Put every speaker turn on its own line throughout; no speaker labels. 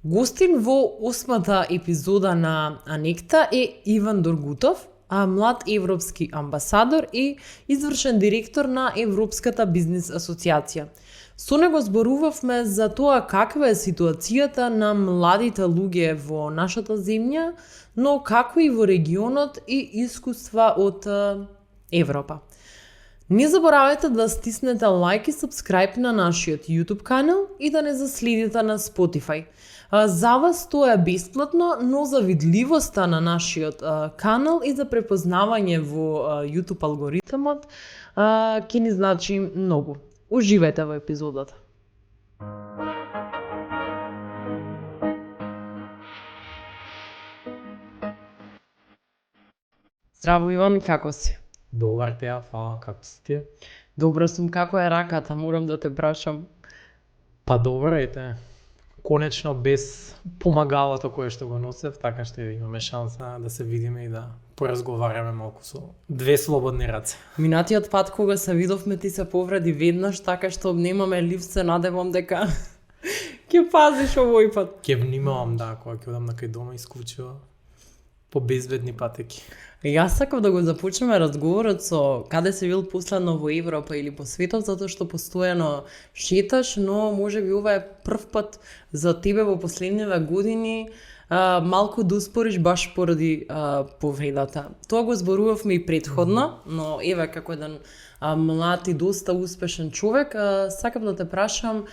Гостин во 8-та епизода на Анекта е Иван Доргутов, млад европски амбасадор и извршен директор на Европската бизнес асоциација. Со него зборувавме за тоа каква е ситуацијата на младите луѓе во нашата земја, но како и во регионот и искуства од Европа. Не заборавајте да стиснете лайк и сабскрајб на нашиот YouTube канал и да не заследите на Spotify. За вас тоа е бесплатно, но за видливоста на нашиот канал и за препознавање во YouTube алгоритмот ќе ни значи многу. Уживајте во епизодата. Здраво Иван, како си?
Добар Теа, фала, како си ти?
Добра сум, како е раката, морам да те прашам.
Па добро ете. Конечно без помагалото кое што го носев, така што имаме шанса да се видиме и да поразговараме малку со две слободни раце.
Минатиот пат кога се видовме ти се повреди веднаш, така што немаме лифт, се надевам дека ќе пазиш овој пат.
Ќе внимавам, да, кога ќе одам на кај дома исклучиво по безбедни патеки.
Јас сакав да го започнеме разговорот со каде си бил последно во Европа или по светот, затоа што постојано шеташ, но можеби ова е прв пат за тебе во последниве години малку да успориш баш поради повредата. Тоа го зборувавме и претходно, но еве како еден млад и доста успешен човек, сакав да те прашам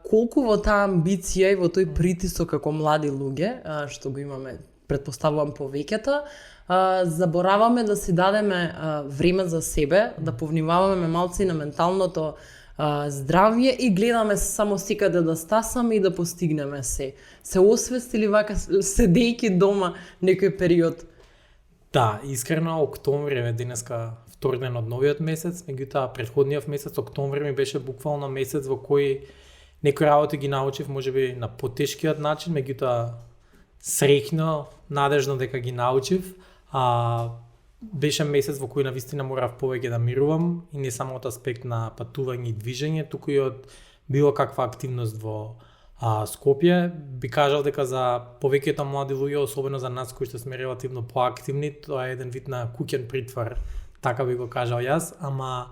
колку во таа амбиција и во тој притисок како млади луѓе, што го имаме, претпоставувам повеќето, забораваме да си дадеме време за себе, да повнимаваме малци на менталното здравје и гледаме само секаде да стасаме и да постигнеме се. Се освестили вака седејќи дома некој период?
Да, искрено октомври е денеска втор ден од новиот месец, меѓутоа претходниот месец октомври ми беше буквално месец во кој некои работи ги научив можеби на потешкиот начин, меѓутоа среќно, надежно дека ги научив. Беше месец во кој навистина морав повеќе да мирувам и не само од аспект на патување и движење, туку и од било каква активност во Скопје. Би кажал дека за повеќето млади луѓе, особено за нас кои што сме релативно поактивни, тоа е еден вид на куќен притвор, така би го кажал јас, ама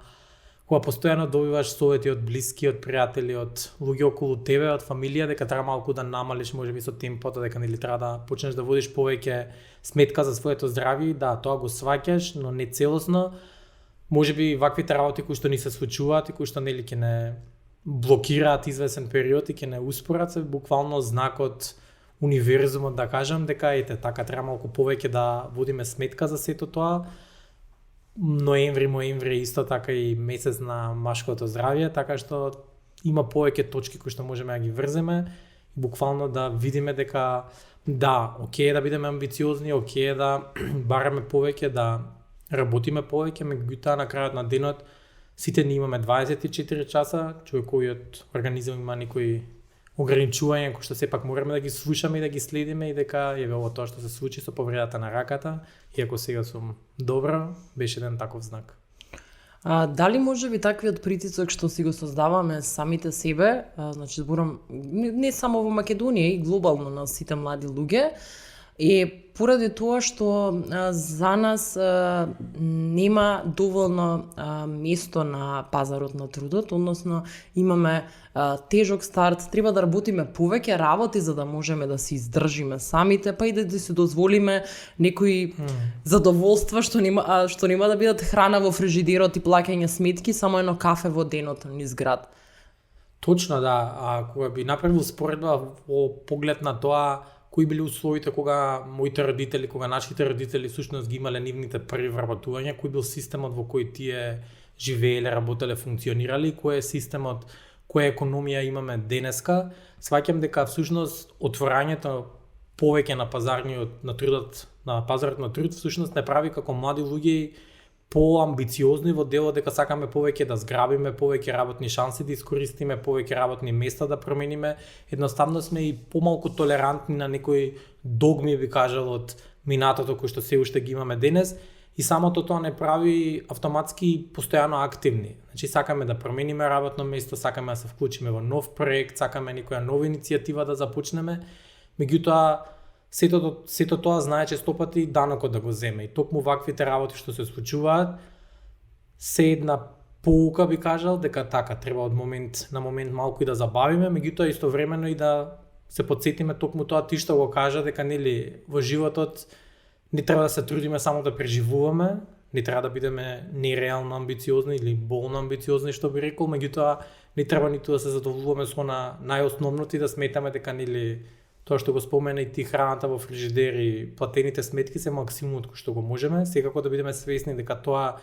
кога постојано добиваш совети од блиски, од пријатели, од луѓе околу тебе, од фамилија, дека треба малку да намалиш можеби со темпото, дека нели треба да почнеш да водиш повеќе сметка за своето здравје, да, тоа го сваќаш, но не целосно. Можеби ваквите работи кои што ни се случуваат и кои што нели ќе не блокираат извесен период и ќе не успорат, се буквално знак од универзумот, да кажам, дека ете така треба малку повеќе да водиме сметка за сето тоа. Ноември исто така и месец на машкото здравје, така што има повеќе точки кои што можеме да ги врземе и буквално да видиме дека да, окей да бидеме амбициозни, окей да бараме повеќе, да работиме повеќе, меѓутоа на крајот на денот сите ние имаме 24 часа, човековиот организам има некои ограничувања кои што сепак мораме да ги слушаме и да ги следиме и дека еве ово тоа што се случи со повредата на раката, иако сега сум добро, беше еден таков знак.
Дали можеби таквиот притисок што си го создаваме самите себе, значи зборам не само во Македонија и глобално на сите млади луѓе, е поради тоа што за нас нема доволно место на пазарот на трудот, односно имаме тежок старт, треба да работиме повеќе работи за да можеме да се издржиме самите, па и да си дозволиме некои задоволства што нема да бидат храна во фрижидерот и плаќање сметки, само едно кафе во денот низ град.
Точно да, кога би направил споредба во поглед на тоа кои били условите кога моите родители, кога нашите родители сушност ги имале нивните први вработувања, кој бил системот во кој тие живееле, работеле, функционирали, кој е системот, која економија имаме денеска, сваќам дека всушност отворањето повеќе на пазарниот на трудот, на пазарот на труд всушност не прави како млади луѓе поамбициозни во делот дека сакаме повеќе да зграбиме, повеќе работни шанси да искористиме, повеќе работни места да промениме. Едноставно сме и помалку толерантни на некои догми, би кажал, од минатото кои што се уште ги имаме денес. и самото тоа не прави автоматски постојано активни. Значи сакаме да промениме работно место, сакаме да се вклучиме во нов проект, сакаме некоја нова иницијатива да започнеме, меѓутоа сето тоа знае често пати данокот да го земе. И токму ваквите работи што се случуваат се една поука, би кажал, дека така треба од момент на момент малку и да забавиме, меѓутоа истовремено и да се потсетиме токму тоа ти што го кажа, дека нели во животот не треба да се трудиме само да преживуваме, не треба да бидеме нереално амбициозни или болно амбициозни, што би рекол, меѓутоа не треба ниту да се задоволуваме со на најосновното и да сметаме дека нели тоа што го спомена и ти, храната во фрижидер и платените сметки се максимумот кој што го можеме, секако да бидеме свесни дека тоа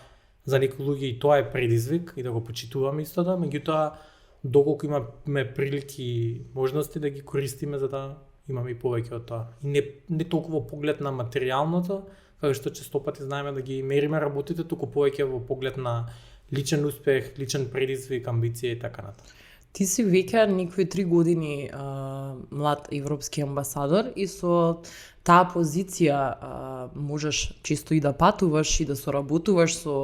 за некои луѓе и тоа е предизвик и да го почитуваме истото, меѓутоа доколку имаме прилики и можности да ги користиме за да имаме и повеќе од тоа. И не толку во поглед на материјалното, како што често пати знаеме да ги мериме работите, туку повеќе во поглед на личен успех, личен предизвик, амбиција и така натаму.
Ти си веќе некои 3 години млад европски амбасадор и со таа позиција можеш чисто и да патуваш и да соработуваш со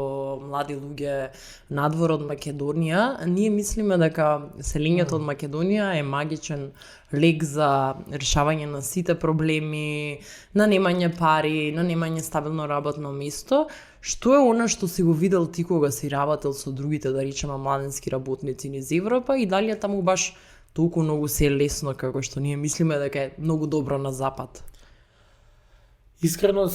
млади луѓе надвор од Македонија. Ние мислиме дека селењето од Македонија е магичен лек за решавање на сите проблеми, на немање пари, на немање стабилно работно место. Што е она што си го видел ти кога си работел со другите, да речеме, младенски работници низ Европа и дали е таму баш толку многу се лесно како што ние мислиме дека е многу добро на запад?
Искрено,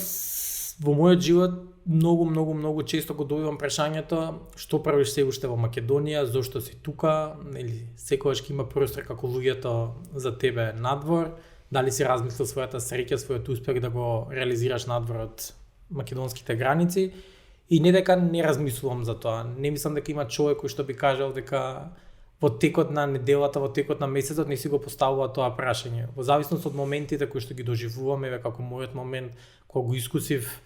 во мојот живот многу често го добивам прашањето што правиш се уште во Македонија, зошто си тука, или секогаш ќе има простор како луѓето за тебе надвор, дали си размислил својата среќа, својот успех да го реализираш надвор од македонските граници, и не дека не размислувам за тоа. Не мислам дека има човек кој што би кажал дека во текот на неделата, во текот на месецот не си го поставува тоа прашање. Во зависност од моментите кои што ги доживуваме, како мојот момент кога го искусив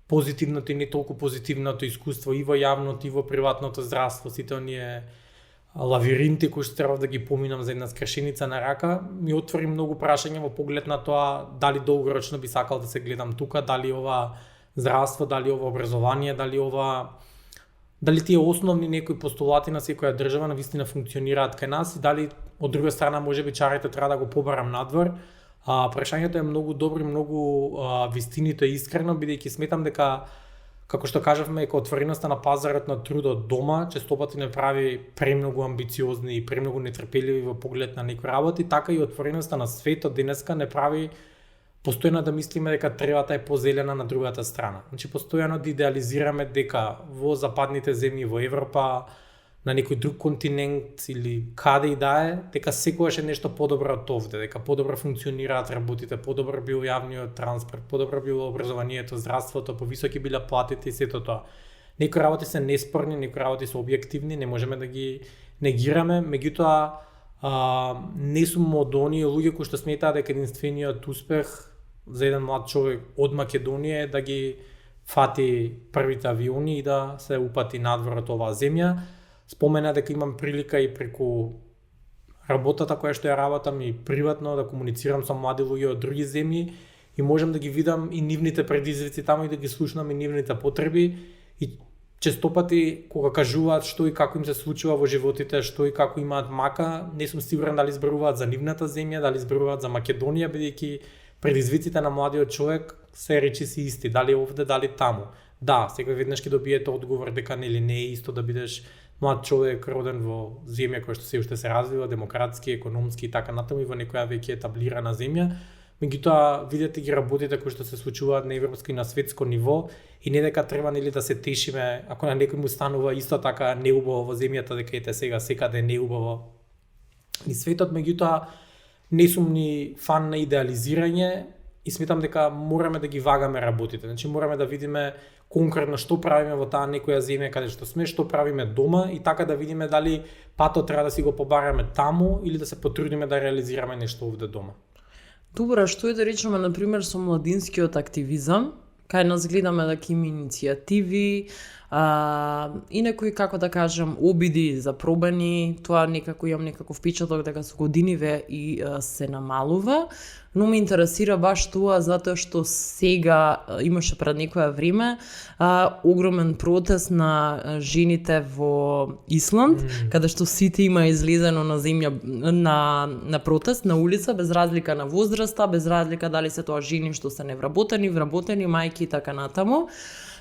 позитивното и не толку позитивното искуство и во јавното и во приватното здравство, сите оние лавиринти кои што треба да ги поминам за една скршеница на рака, ми отвори многу прашања во поглед на тоа дали долгорочно би сакал да се гледам тука, дали ова здравство, дали ова образование, дали тие основни некои постулати на секоја држава навистина функционираат кај нас и дали од друга страна можеби чарите треба да го побарам надвор. Прашањето е многу добро и многу вистинито и искрено, бидејќи сметам дека, како што кажавме, дека отвореноста на пазарот на трудот дома често пати не прави премногу амбициозни и премногу нетрпеливи во поглед на некои работи, така и отвореноста на светот денеска не прави постојано да мислиме дека тревата е позелена на другата страна. Значи постојано да идеализираме дека во западните земји, во Европа, на некој друг континент или каде и да е, дека секогаш е нешто подобро од овде, дека подобро функционираат работите, подобро бил јавниот транспорт, подобро било образованието, здравството, повисоки биле платите и сето тоа. Некои работи се неспорни, некои работи се објективни, не можеме да ги негираме, меѓутоа не сум од оние луѓе кои што сметаат дека единствениот успех за еден млад човек од Македонија е да ги фати првите авиони и да се упати надвор од оваа земја. Спомена дека имам прилика и преку работата која што ја работам и приватно да комуницирам со млади луѓе од други земји и можам да ги видам и нивните предизвици таму и да ги слушнам и нивните потреби, и често пати кога кажуваат што и како им се случува во животите, што и како имаат мака, не сум сигурен дали зборуваат за нивната земја, дали зборуваат за Македонија, бидејќи предизвиците на младиот човек се речиси исти, дали овде, дали таму. Да, сега веднаш ќе добиете одговор дека нели не е исто да бидеш млад човек роден во земја која што се уште се развива, демократски, економски и така натаму, и во некоја веќе етаблирана земја. Меѓутоа, видете ги работите кои што се случуваат на европско и на светско ниво, и не дека треба нели да се тешиме ако на некој му станува исто така неубаво во земјата, дека ете сега секаде е неубаво и светот. Меѓутоа, не сум ни фан на идеализирање и сметам дека мораме да ги вагаме работите. Значи мораме да видиме конкретно што правиме во таа некоја земја каде што сме, што правиме дома, и така да видиме дали патот треба да си го побараме таму или да се потрудиме да реализираме нешто овде дома.
Добро, што е да речеме, например, со младинскиот активизам, кај нас гледаме дека има иницијативи и некои, како да кажем, обиди за пробани, тоа некако имам некаков впечаток дека со годиниве и се намалува. но ме интересира баш тоа затоа што сега имаше пред некое време огромен протест на жените во Исланд, каде што сите има излезено на земја на протест на улица без разлика на возраста, без разлика дали се тоа жени што се невработени, вработени, мајки и така натаму.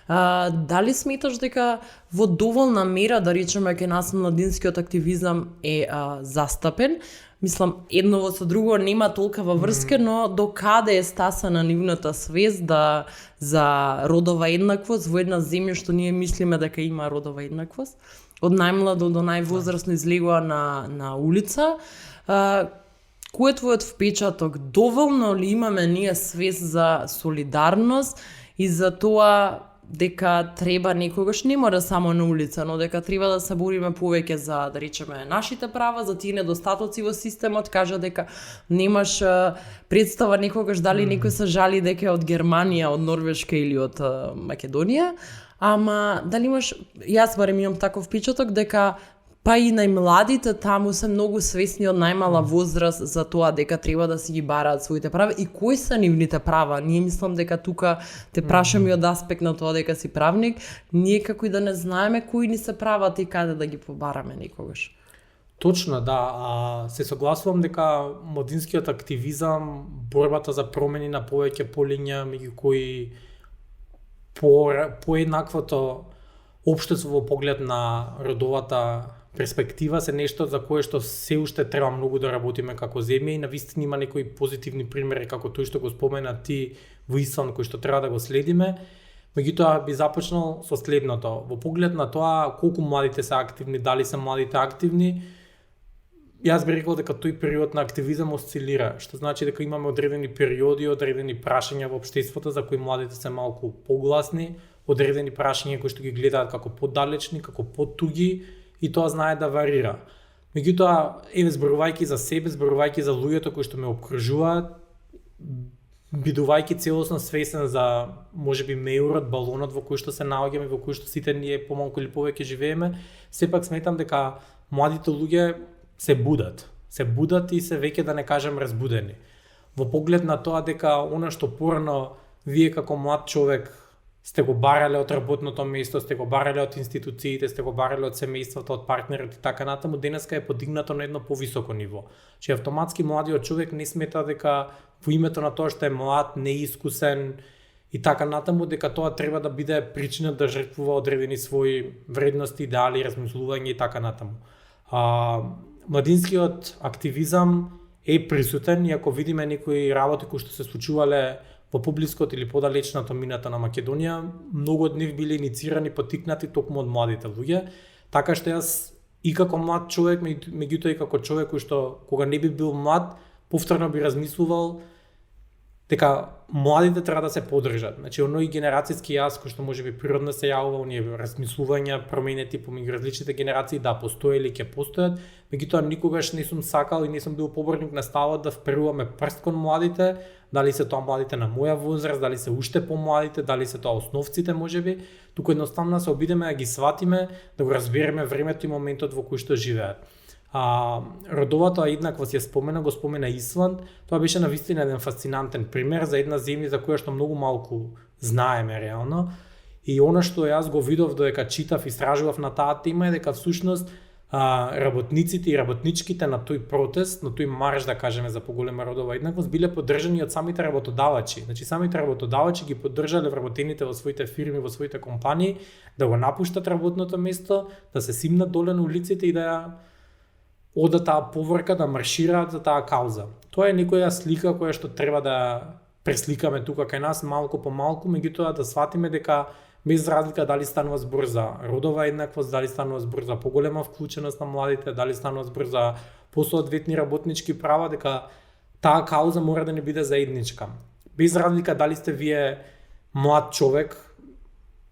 Дали сметаш дека во доволна мера, да речеме, кај нас младинскиот активизам е застапен? Мислам, едново со друго нема толкова врска, но до каде е стасана нивната свест за родова еднаквост во една земја што ние мислиме дека има родова еднаквост? Од најмладо до највозрасно излегува на улица. Кој е твојот впечаток? Доволно ли имаме ние свест за солидарност и за тоа дека треба некогаш, не мора само на улица, но дека треба да се бориме повеќе за, да речеме, нашите права, за тие недостатоци во системот, кажа дека немаш представа некогаш дали некој се жали дека е од Германија, од Норвешка или од Македонија, ама дали имаш, јас барем имам таков впечаток дека па и најмладите таму се многу свесни од најмала возраст за тоа дека треба да си ги бараат своите права и кои се нивните права. Ние мислам дека тука те прашам и од аспект на тоа дека си правник, ние како и да не знаеме кои ни се правата и каде да ги побараме некогаш.
Точно, да. Се согласувам дека младинскиот активизам, борбата за промени на повеќе полиња, меѓу кои поеднаквото општество во поглед на родовата перспектива се нешто за кое што се уште треба многу да работиме како земја и навистина има некои позитивни примери како тој што го спомена ти во Исланд кој што треба да го следиме. Меѓутоа би започнал со следното. Во поглед на тоа колку младите се активни, дали се младите активни, јас би рекол дека тој период на активизам осцилира, што значи дека имаме одредени периоди, одредени прашања во општеството за кои младите се малку погласни, одредени прашања кои што ги гледаат како поддалечни, како поттуги, и тоа знае да варира. Меѓутоа, зборувајќи за себе, зборувајќи за луѓето кои што ме опкружуваат, бидувајќи целосно свесен за можеби меурот, балонот во кој што се наоѓаме, во кој што сите ние помалку или повеќе живееме, сепак сметам дека младите луѓе се будат и се веќе да не кажам разбудени. Во поглед на тоа дека она што порано вие како млад човек сте го барале од работното место, сте го барале од институциите, сте го барале од семејството, од партнерот и така натаму, денеска е подигнато на едно повисоко ниво. Че автоматски младиот човек не смета дека во името на тоа што е млад, неискусен и така натаму, дека тоа треба да биде причина да жртвува одредени своји вредности, идеали, размислување и така натаму. Младинскиот активизам е присутен и ако видиме некои работи кои што се случувале во поблискот или подалечната мината на Македонија, многу од нив биле иницирани, поттикнати токму од младите луѓе, така што јас и како млад човек, меѓутоа и како човек кој што кога не би бил млад, повторно би размислувал дека младите треба да се поддржат. Значи, оној генерацијски јас кој што можеби природно се јавува, оние размислувања, променети помеѓу различните генерации, да постои или ќе постојат, меѓутоа никогаш не сум сакал и не сум бил поборник на ставот да вперуваме прст кон младите, дали се тоа младите на моја возраст, дали се уште помладите, дали се тоа основците можеби, туку едноставно се обидеме да ги сватиме, да го разбереме времето и моментот во кој што живеат. Родовата еднаквост ја спомена, го спомена Исланд, тоа беше навистина еден фасцинантен пример за една земја за која што многу малку знаеме реално. И она што јас го видов додека читав, истражував на таа тема е дека всушност работниците и работничките на тој протест, на тој марш да кажеме за поголема родова еднаквост биле поддржани од самите работодавачи. Значи самите работодавачи ги поддржале вработените во своите фирми, во своите компании да го напуштат работното место, да се симнат доле на улиците и да ја одат таа поврка да маршираат за таа кауза. Тоа е некоја слика која што треба да пресликаме тука кај нас малку по малку, меѓутоа да сватиме дека без разлика дали станува збор за родова еднаквост, дали станува збор за поголема вклученост на младите, дали станува збор за посоодветни работнички права, дека таа кауза мора да не биде заедничка. Без разлика дали сте вие млад човек,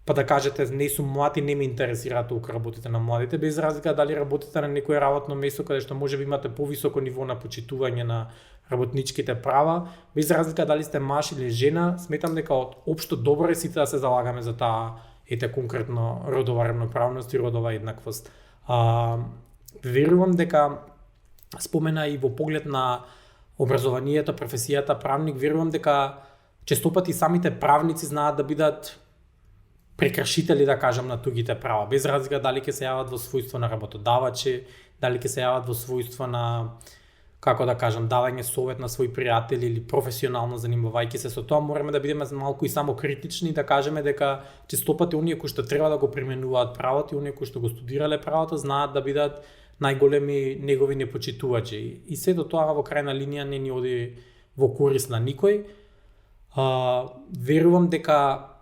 па да кажете не сум млад и не ме интересира толку работите на младите, без разлика дали работите на некое работно место каде што можеби имате повисоко ниво на почитување на работничките права, без разлика дали сте маж или жена, сметам дека од општо добро е сите да се залагаме за таа конкретно родова равноправност и родова еднаквост. Верувам дека спомена и во поглед на образованието, професијата правник, верувам дека честопати самите правници знаат да бидат прекршители, да кажам, на тугите права, без разлика дали ќе се јават во својство на работодавачи, дали ќе се јават во својство на, како да кажам, давање совет на своји пријатели или професионално занимавајќи се со тоа, мораме да бидеме малку и самокритични, да кажеме дека честопати оние кои што треба да го применуваат правото и оние кои што го студирале правото знаат да бидат најголеми негови непочитувачи. И сето тоа во крајна линија не ни оди во корис на никој. Верувам дека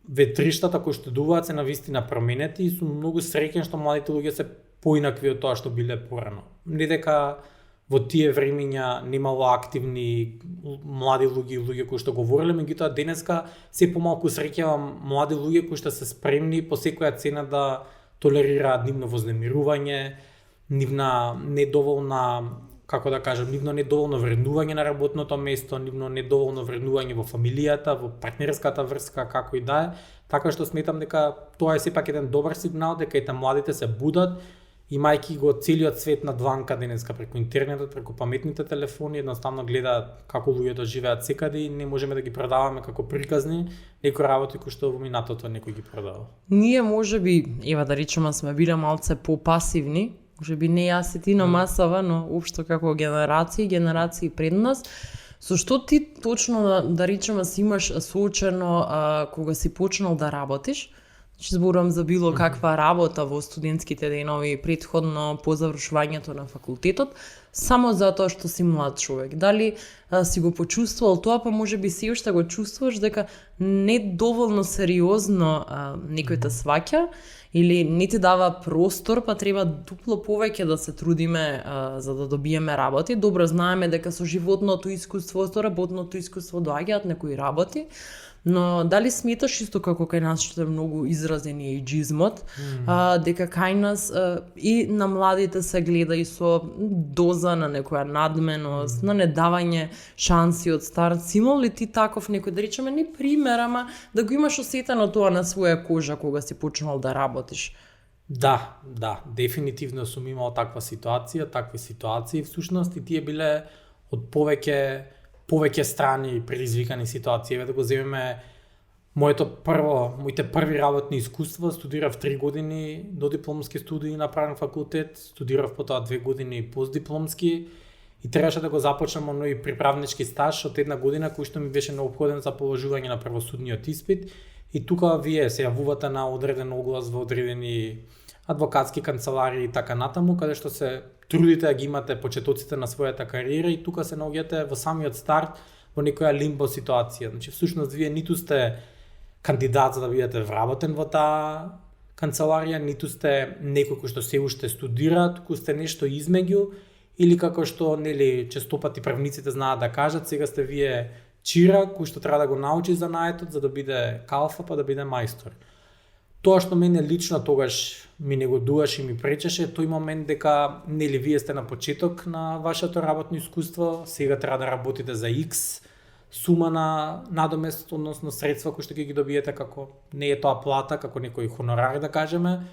ветриштата кои што дуваат се навистина променети и сум многу среќен што младите луѓе се поинакви од тоа што биле порано. Не дека во тие времиња немало активни млади луѓе и луѓе кои што говореле, меѓутоа денеска се помалку среќавам млади луѓе кои што се спремни по секоја цена да толерираат нивно вознемирување, нивна недоволна, како да кажам, нивно недоволно вреднување на работното место, нивно недоволно вреднување во фамилијата, во партнерската врска, како и да е, така што сметам дека тоа е сепак еден добар сигнал дека и младите се будат, имајќи го целиот свет надванка денеска преку интернетот, преку паметните телефони, едноставно гледаат како луѓето живеат секаде и не можеме да ги продаваме како приказни некои работи кои што во минатото некој ги продава.
Ние можеби, ева да речеме, сме биле малце попасивни, можеби не јас и ти на масава, но општо како генерации пред нас. Со што ти точно да речеме си имаш соочено кога си почнал да работиш? Значи зборувам за било каква работа во студентските денови претходно по завршувањето на факултетот, само затоа што си млад човек. Дали си го почувствувал тоа, па можеби си уште го чувствуваш дека не доволно сериозно некој те сваќа или не ти дава простор, па треба дупло повеќе да се трудиме за да добиеме работи. Добро знаеме дека со животното искуство, со работното искуство доаѓаат некои работи, но дали сметаш исто како кај нас што е многу изразен е ејџизмот, дека кај нас и на младите се гледа и со доза на некоја надменост, на недавање шанси од старт. Имал ли ти таков некој, да речеме, не пример, ама да го имаш осетено тоа на своја кожа кога си почнал да работиш?
Да, дефинитивно сум имал такви ситуации всушност и тие биле од повеќе страни предизвикани ситуации. Еве да го земеме моите први работни искуства, студирав 3 години до дипломски студии на правен факултет, студирав потоа 2 години постдипломски и требаше да го започнам оној приправнички стаж од 1 година кој што ми беше неопходен за положување на правосудниот испит. И тука вие се јавувате на одреден оглас во одредени адвокатски канцеларии и така натаму, каде што се трудите да ги имате почетоците на својата кариера и тука се наоѓате во самиот старт во некоја лимбо ситуација. Значи всушност вие ниту сте кандидат за да бидете вработен во таа канцеларија, ниту сте некој кој што се уште студира, туку сте нешто измеѓу или како што нели честопати правниците знаат да кажат, сега сте вие чира кој што треба да го научи занаетот за да биде калфа па да биде мајстор. Тоа што мене лично тогаш ми негодуваше и ми пречеше, тој момент дека нели вие сте на почеток на вашето работно искуство, сега треба да работите за X сума на надомест, односно средства кои што ги добиете како не е тоа плата, како некој хонорар да кажеме.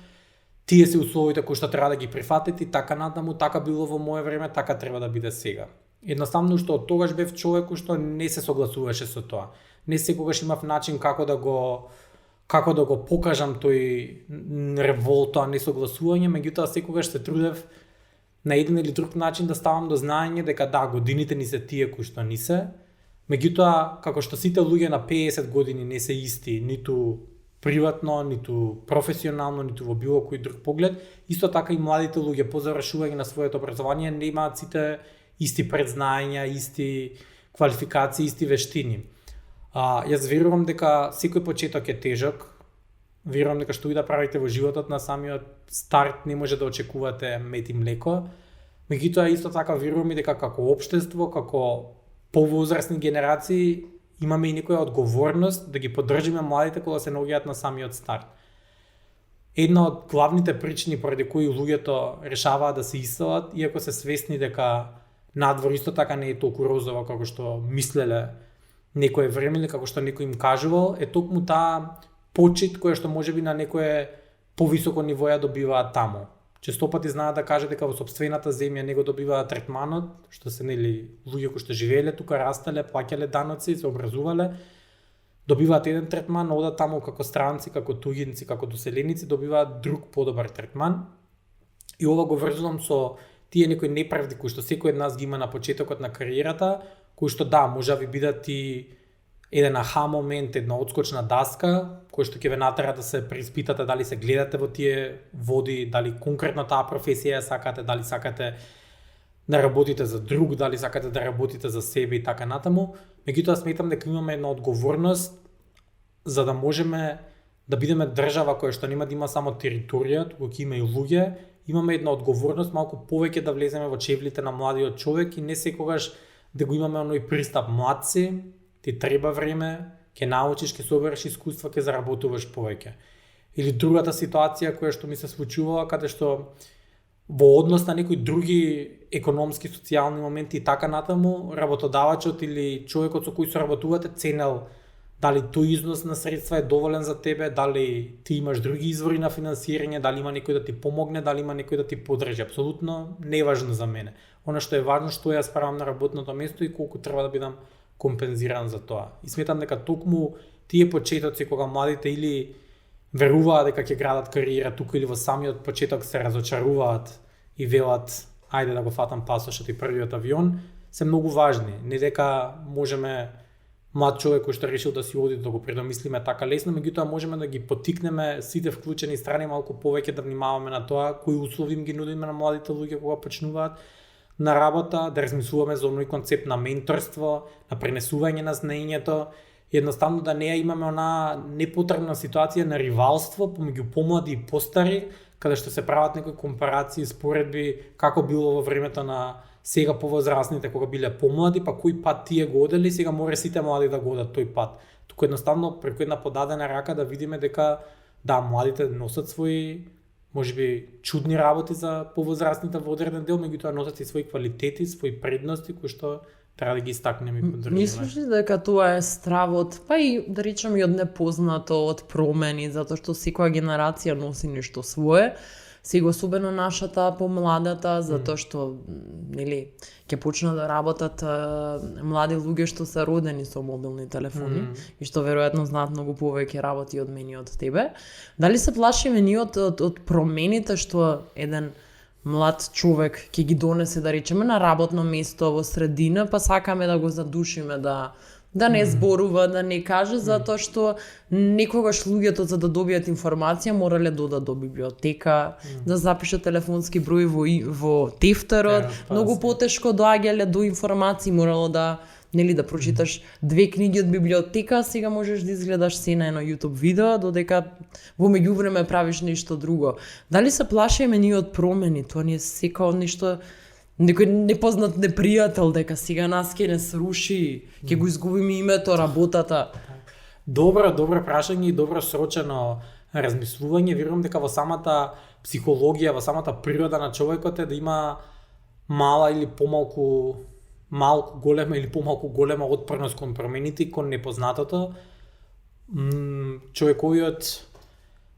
Тие се условите кои што треба да ги прифатите и така натаму, така било во мое време, така треба да биде сега. Едноставно што од тогаш бев човек кој што не се согласуваше со тоа. Не секогаш имав начин како да го покажам тој револт, тоа несогласување, меѓутоа секогаш се трудев на еден или друг начин да ставам до знаење дека да, годините ни се тие кои што ни се, меѓутоа како што сите луѓе на 50 години не се исти, ниту приватно, ниту професионално, ниту во било кој друг поглед, исто така и младите луѓе по завршување на своето образование не имаат сите исти предзнаења, исти квалификации, исти вештини. Јас верувам дека секој почеток е тежок. Верувам дека што и да правите во животот на самиот старт не може да очекувате мед и млеко. Меѓутоа исто така верувам и дека како општество, како повозрасни генерации имаме и некоја одговорност да ги поддржиме младите кога се наоѓаат на самиот старт. Една од главните причини поради кои луѓето решаваат да се иселат, иако се свесни дека надвор исто така не е толку розово како што мислеле некое време или како што некој им кажувал, е токму таа почит која што можеби на некое повисоко ниво ја добиваат таму. често пати знаат да кажат дека во сопствената земја него добиваат третманот, што се нели луѓе кои што живееле тука, растеле, плаќале даноци, се образувале, добиваат еден третман, одат таму како странци, како туѓинци, како доселеници, добиваат друг подобар третман. И ова го врзувам со тие некои неправди кои што секој од нас ги има на почетокот на кариерата, кои што да, може да ви бидат и еден аха момент, една одскочна даска, кој што ќе ве натера да се преиспитате дали се гледате во тие води, дали конкретно таа професија сакате, дали сакате да работите за друг, дали сакате да работите за себе и така натаму. Меѓутоа сметам дека имаме една одговорност за да можеме да бидеме држава која што нема да има само територија, туку ќе има и луѓе, имаме една одговорност малку повеќе да влеземе во чевлите на младиот човек и не секогаш да го имаме оној пристап млад си, ти треба време, ќе научиш, ќе собереш искуства, ќе заработуваш повеќе. Или другата ситуација која што ми се случувала, каде што во однос на некои други економски, социјални моменти и така натаму, работодавачот или човекот со кој соработувате ценел дали тој износ на средства е доволен за тебе, дали ти имаш други извори на финансирање, дали има некој да ти помогне, дали има некој да ти поддржи. Апсолутно неважно за мене. Она што е важно што ја справам на работното место и колку треба да бидам компензиран за тоа. И сметам дека токму тие почетоци кога младите или веруваат дека ќе градат кариера тука или во самиот почеток се разочаруваат и велат ајде да го фатам пасошот и првиот авион, се многу важни. Не дека можеме млад човек кој што решил да си оди да го предомислиме така лесно, меѓутоа можеме да ги поттикнеме сите вклучени страни малку повеќе да внимаваме на тоа кои услови им ги нудиме на младите луѓе кога почнуваат на работа, да размислуваме за оној концепт на менторство, на пренесување на знаењето, едноставно да не ја имаме она непотребна ситуација на ривалство помеѓу помлади и постари, каде што се прават некои компарации, споредби како било во времето на сега повозрасните кога биле помлади, па кој пат тие го одели, сега море сите млади да го одат тој пат. Туку едноставно преку една подадена рака да видиме дека да, младите носат свои можеби чудни работи за повозрастните во одреден дел, меѓутоа носат и свои квалитети, свои предности кои што треба да ги истакнеме и поддржиме.
Мислиш ли дека тоа е стравот, па и да речем и од непознато, од промени, затоа што секоја генерација носи нешто свое, сега особено нашата помладата, затоа што нели ќе почнат да работат млади луѓе што се родени со мобилни телефони и што веројатно знаат многу повеќе работи од мене и од тебе. Дали се плашиме ние од промените што еден млад човек ќе ги донесе, да речеме, на работно место во средина, па сакаме да го задушиме да не зборува, да не каже, затоа што некогаш луѓето за да добијат информација морале да одат до библиотека, да запишат телефонски број во тефтерот, многу потешко доаѓале до информации, морало да да прочиташ 2 книги од библиотека, сега можеш да изгледаш се на едно YouTube видео, додека во меѓувреме правиш нешто друго. Дали се плашиме ние од промени? Тоа ни е секако нешто некој непознат непријател дека сега нас ќе не сруши, ќе го изгубиме името, работата.
Добро прашање и добро срочено размислување. Верувам дека во самата психологија, во самата природа на човекот е да има мала или малку голема или помалку голема отпорност кон промените, кон непознатото. Човековиот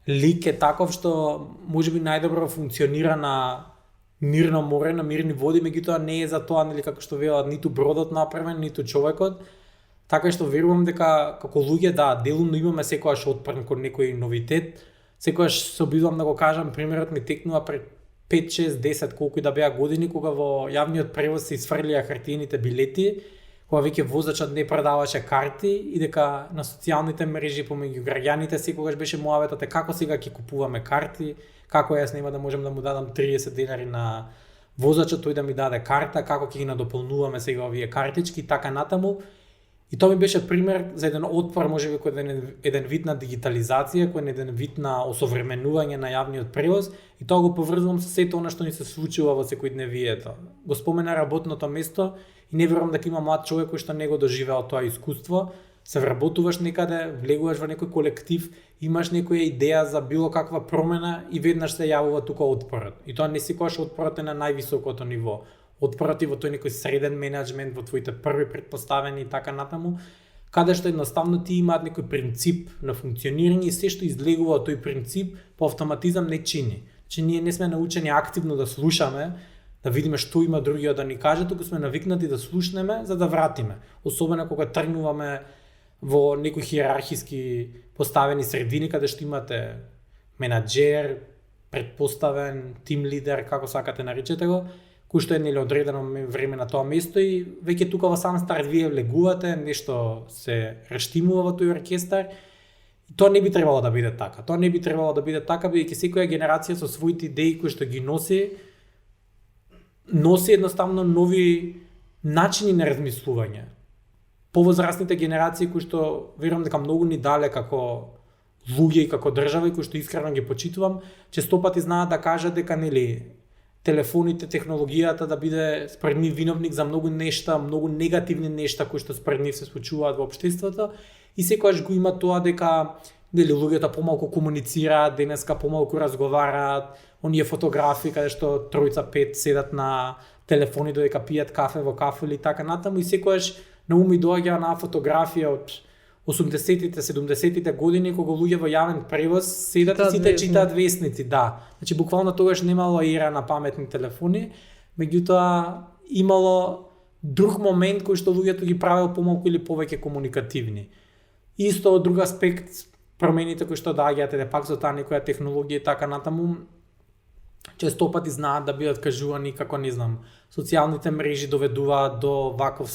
лик е таков што можеби најдобро функционира на мирно море, на мирни води, меѓутоа не е за тоа нели како што велат ниту бродот направен, ниту човекот. Така што верувам дека како луѓе делумно имаме секогаш отпор кон некој новитет. Секогаш се обидувам да го кажам, примерот ми текнува пред 5, 6, 10, колку и да беа години, кога во јавниот превоз се изфрлија хартиените билети, кога веќе возачот не продаваше карти и дека на социјалните мрежи помеѓу граѓаните секогаш беше муаветот како сега ќе купуваме карти, како јас нема да можам да му дадам 30 денари на возачот, тој да ми даде карта, како ќе ги надополнуваме сега овие картички и така натаму. И тоа ми беше пример за еден отпор, можеби кој еден вид на дигитализација, кој еден вид на осовременување на јавниот превоз, и тоа го поврзувам со сето она што ни се случува во секојдневието. Го спомена работното место и не верувам дека има млад човек кој што не го доживеал тоа искуство. Се вработуваш некаде, влегуваш во некој колектив, имаш некоја идеја за било каква промена и веднаш се јавува тука отпорот. И тоа не секогаш отпорот е на највисокото ниво. Отпорот и во тој некој среден менеджмент, во твоите први претпоставени и така натаму, каде што едноставно ти имаат некој принцип на функционирање и се што излегува од тој принцип по автоматизам не чини. Че ние не сме научени активно да слушаме, да видиме што има другиот да ни каже, туку сме навикнати да слушнеме за да вратиме. Особено кога тргнуваме во некои хиерархиски поставени средини каде што имате менаџер, предпоставен тим лидер, како сакате наричате го, кој што е нели одредено време на тоа место и веќе тука во сам старт вие влегувате, нешто се рештимува во тој оркестар. Тоа не би требало да биде така. Тоа не би требало да биде така, бидејќи секоја генерација со своите идеи кои што ги носи едноставно нови начини на размислување. Повозрастните генерации кои што верувам дека многу ни дале како луѓе и како држава и кои што искрено ги почитувам, често пати знаат да кажат дека нели телефоните, технологијата да биде според нив виновник за многу нешта, многу негативни нешта кои што според нив се случуваат во општеството и секогаш го има тоа дека нели луѓето помалку комуницираат, денеска помалку разговараат, оние фотографии каде што тројца, пет седат на телефони додека пијат кафе во кафе или така натаму и секогаш на ум ми доаѓа на фотографија од 80-тите, 70-тите години кога луѓе во јавен превоз седат и сите читаат весници, да. Значи буквално тогаш немало ера на паметни телефони, меѓутоа имало друг момент кој што луѓето ги правел помалку или повеќе комуникативни. Исто од друг аспект промените кои што доаѓаат пак со таа некоја технологија и така натаму, често пати знаат да бидат кажувани како не знам, социјалните мрежи доведуваат до ваков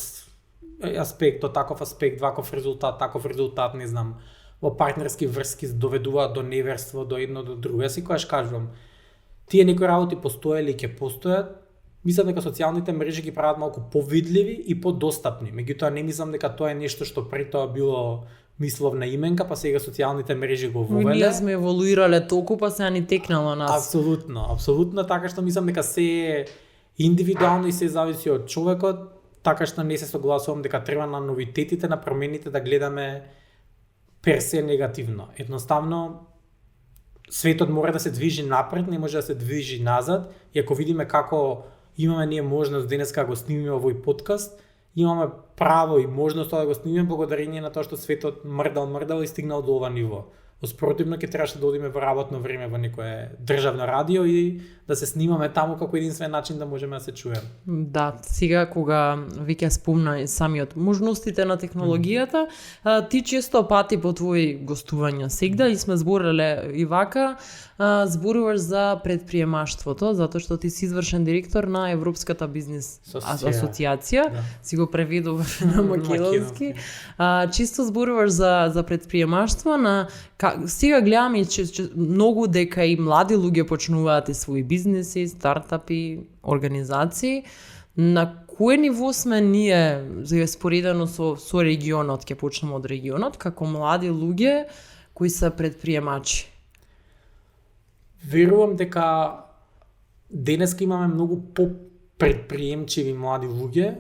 аспект, до таков аспект, ваков резултат, не знам, во партнерски врски доведуваат до неверство, до едно до друго. Јас секогаш кажувам, тие некои работи постоеле и ќе постојат. Мислам дека социјалните мрежи ги прават малку повидливи и подостапни. Меѓутоа не мислам дека тоа е нешто што пред тоа било мисловна именка, па сега социјалните мрежи го вовеле.
Ние сме еволуирале толку, па сега ни текнало нас.
Апсолутно така што мислам дека се е индивидуално и се зависи од човекот, така што не се согласувам дека треба на новитетите, на промените да гледаме персе негативно. Едноставно светот мора да се движи напред, не може да се движи назад. И ако видиме како имаме ние можност денеска да го снимиме овој подкаст, имаме право и можност да го снимиме благодарение на тоа што светот мрдал и стигнал до ова ниво. Спротивно ќе требаше да одиме во работно време во некое државно радио и да се снимаме таму како единствен начин да можеме да се чуеме.
Да, сега кога веќе спомна самиот можностите на технологијата, ти често пати по твои гостувања сегда и сме збореле и вака, зборуваш за предприемаштвото, затоа што ти си извршен директор на Европската бизнес асоциација, да. Си го преведуваш на македонски. Чисто зборуваш за предприемаштво на сега гледаме че многу дека и млади луѓе почнуваат и своји бизнеси, стартапи, организации. На кое ниво сме ние, споредено со регионот, ќе почнеме од регионот, како млади луѓе кои се предприемачи?
Верувам дека денеска имаме многу по-предприемчиви млади луѓе,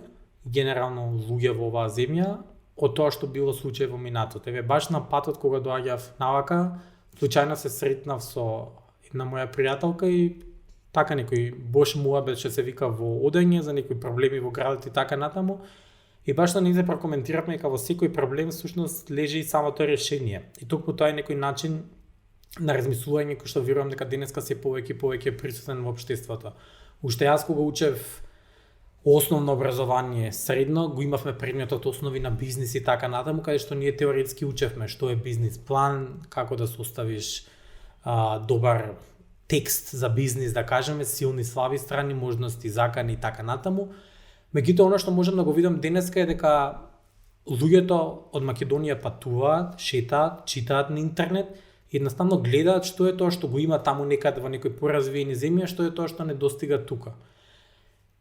генерално луѓе во оваа земја, од тоа што било случај во минатото. Баш на патот кога доаѓав навака, случајно се сретнав со една моја пријателка и така некој бош муабет што се вика во одење за некои проблеми во градот и така натаму. И баш на ние прокоментиравме дека во секој проблем всушност лежи и самото решение. И токму тоа е некој начин на размислување кој што верувам дека денеска се повеќе присутен во општеството. Уште јас кога учев основно образование, средно, го имавме предметот основи на бизнис и така натаму, каде што ние теоретски учевме што е бизнис план, како да составиш добар текст за бизнис, да кажеме, силни, слаби страни, можности, закани и така натаму. Меѓутоа, оно што можам да го видам денеска е дека луѓето од Македонија патуваат, шетаат, читаат на интернет и едноставно гледаат што е тоа што го има таму некаде во некои поразвиени земји, што е тоа што не достига тука.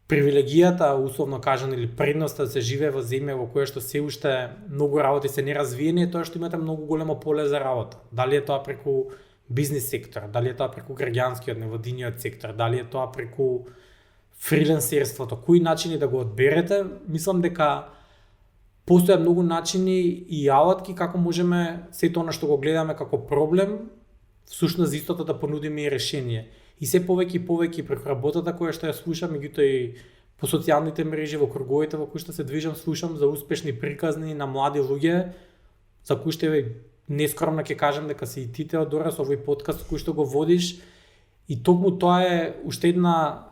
Привилегијата, условно кажано, или предноста да се живее во земја во која што се уште многу работи се неразвиени е тоа што имате многу големо поле за работа. Дали е тоа преку бизнис сектор, дали е тоа преку граѓанскиот, невладиниот сектор, дали е тоа преку фрилансерството, кои начини да го одберете, мислам дека постојат многу начини и алатки како можеме сето она што го гледаме како проблем, всушност истото да понудиме и решение. И се повеќе преку работата која што ја слушам, меѓутоа и по социјалните мрежи, во круговите во кои што се движам, слушам за успешни приказни на млади луѓе, за кои што нескромно ќе кажам дека си и ти, Теодора, со овој подкаст кој што го водиш, И токму тоа е уште една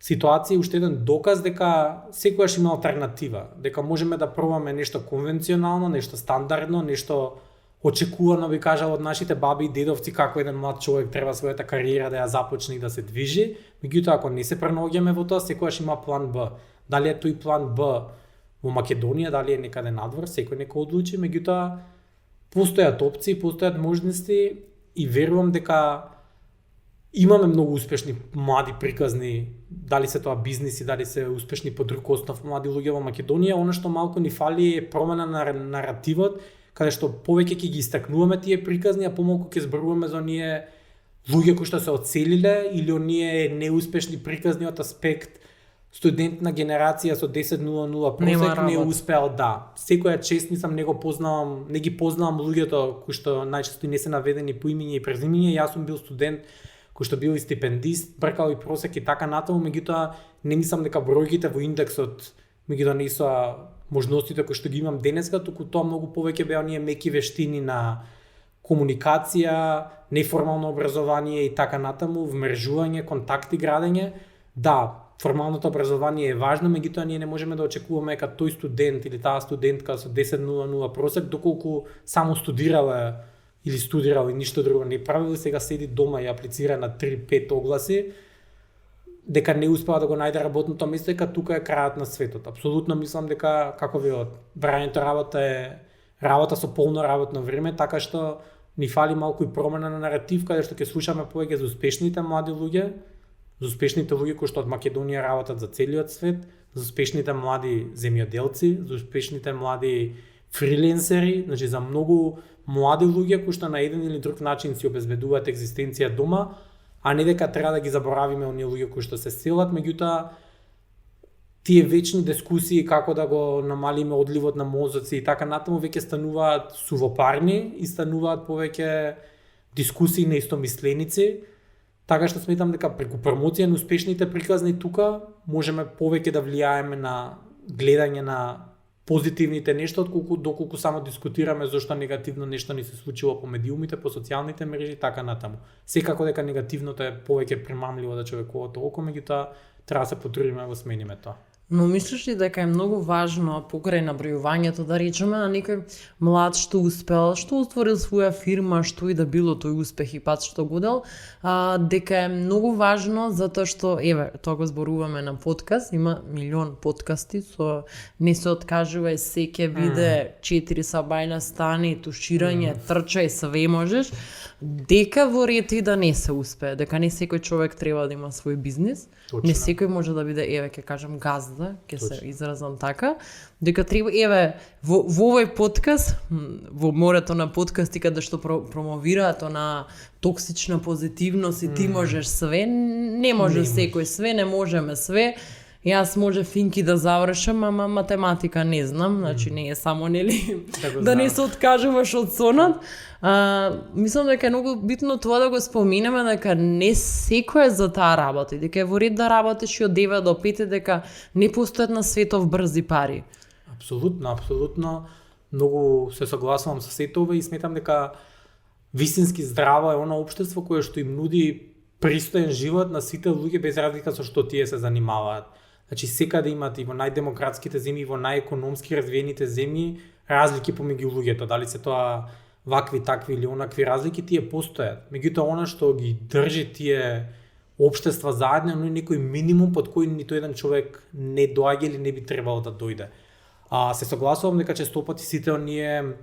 ситуација, уште еден доказ дека секогаш има алтернатива, дека можеме да пробаме нешто конвенционално, нешто стандардно, нешто очекувано, би кажал, од нашите баби и дедовци како еден млад човек треба својата кариера да ја започне и да се движи. Меѓутоа, ако не се пренаоѓаме во тоа, секогаш има план Б. Дали е тој план Б во Македонија, дали е некаде надвор, секој нека одлучи, меѓутоа постојат опции, постојат можности и верувам дека имаме многу успешни млади приказни, дали се тоа бизниси, дали се успешни по друг основ млади луѓе во Македонија. Она што малку ни фали е промена на наративот, каде што повеќе ќе ги истакнуваме тие приказни, а помалку ќе зборуваме за оние луѓе кои што се оцелиле или оние неуспешни приказни од аспект студентна генерација со 10.00 просек не успеал да. Секоја чест нисам не го познавам, не ги познавам луѓето кои што најчесто не се наведени по имиња и презимиња. Јас сум бил студент кој што бил и стипендист, бркал и просек и така натаму, меѓутоа не мислам дека бројките во индексот меѓутоа не се можностите кои што ги имам денеска, туку тоа многу повеќе беа оние меки вештини на комуникација, неформално образование и така натаму, вмрежување, контакти, градење. Да, формалното образование е важно, меѓутоа ние не можеме да очекуваме дека тој студент или таа студентка со 10.00 просек, доколку само студирала или студирал и ништо друго не правил, сега седи дома и аплицира на 3-5 огласи, дека не успеа да го најде работното место, дека тука е крајот на светот. Апсолутно мислам дека, како ви брањето работа е работа со полно работно време, така што ни фали малку и промена на наратив, каде што ќе слушаме повеќе за успешните млади луѓе, за успешните луѓе кои што од Македонија работат за целиот свет, за успешните млади земјоделци, за успешните млади фриленсери, значи за многу млади луѓе кои што на еден или друг начин си обезбедуваат екзистенција дома, а не дека треба да ги заборавиме оние луѓе кои што се селат, меѓутоа тие вечни дискусии како да го намалиме одливот на мозоци и така натаму веќе стануваат сувопарни и стануваат повеќе дискусии на истомисленици, така што сметам дека преку промоција на успешните приказни тука можеме повеќе да влијаеме на гледање на позитивните нешта, отколку доколку само дискутираме зошто негативно нешто ни се случило по медиумите, по социјалните мрежи, така натаму. Секако дека негативното е повеќе примамливо да човековото око, меѓутоа треба да се потрудиме да го смениме тоа.
Но мислиш ли дека е многу важно покрај набројувањето да речеме на некој млад што успел, што отворил своја фирма, што и да било тој успех и пат што годел, дека е многу важно затоа што еве тоа го зборуваме на подкаст, има милион подкасти со не се откажувај, секе биде 4 сабајна стани, туширање, трчај, све можеш, дека во ред и да не се успее, дека не секој човек треба да има свој бизнис.
Точно.
Не секој може да биде, еве, ќе кажам газда, ќе се изразам така, дека треба, еве, во овој подкаст, во морето на подкасти каде што промовираат на токсична позитивност и ти можеш све, не може секој све, не можеме све. Јас може финки да завршам, ама математика не знам, значи не е само нели да не се откажуваш од сонот. Мислам дека е многу битно тоа да го споменеме, дека не секој е за таа работа, дека е во ред да работиш и од 9 до 5, дека не постојат на светов брзи пари.
Апсолутно, апсолутно. Многу се согласувам со сето ова и сметам дека вистински здраво е она општество кое што им нуди пристоен живот на сите луѓе без разлика со што тие се занимаваат. Значи секаде имате и во најдемократските земји, и во најекономски развиените земји разлики помеѓу луѓето, дали се тоа вакви, такви или онакви разлики, тие постојат. Меѓутоа она што ги држи тие општества заедно е некој минимум под кој ниту еден човек не доаѓа или не би требало да дојде. Се согласувам дека честопати сите оние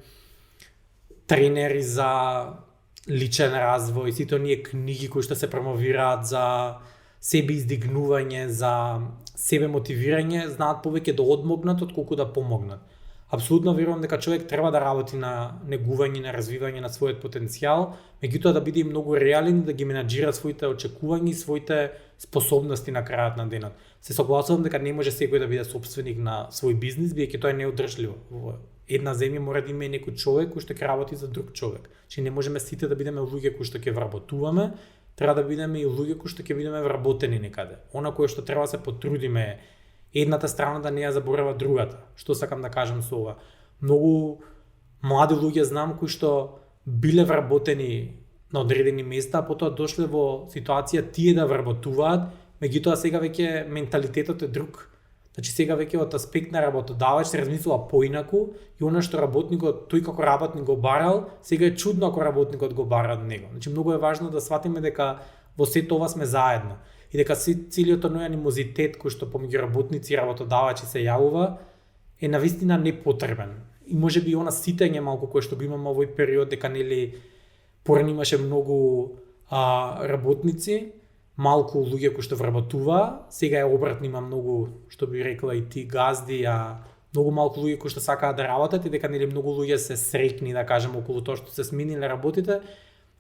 тренери за личен развој, сите оние книги кои што се промовираат за себе издигнување, за себе мотивирање, знаат повеќе да одмогнат отколку да помогнат. Апсолутно верувам дека човек треба да работи на негување, на развивање на својот потенцијал, меѓутоа да биде и многу реален и да ги менаџира своите очекувања и своите способности на крајот на денот. Се согласувам дека не може секој да биде сопственик на свој бизнис, бидејќи тоа е неодржливо. Во една земја мора да има некој човек кој што ќе работи за друг човек. Че не можеме сите да бидеме луѓе кои што ќе вработуваме, треба да бидеме и луѓе кои што ќе бидеме вработени некаде. Она кое што треба да се потрудиме е едната страна да не ја заборава другата. Што сакам да кажам со ова? Многу млади луѓе знам кои што биле вработени на одредени места, а потоа дошле во ситуација тие да вработуваат, меѓутоа сега веќе менталитетот е друг. Значи сега веќе од аспект на работодавач се размислува поинаку и она што работникот, тој како работник го барал, сега е чудно ако работникот го бара од него. Значи многу е важно да сватиме дека во сето ова сме заедно и дека целиот оној анимозитет кој што помеѓу работници и работодавачи се јавува е навистина непотребен. И можеби она ситење малку кое што го имаме овој период дека нели порано имаше многу работници, малку луѓе кои што вработува, сега е обратно, има многу, што би рекла и ти, газди, многу малку луѓе кои што сакаат да работат и дека нели многу луѓе се среќни, да кажем, околу тоа што се смениле работите,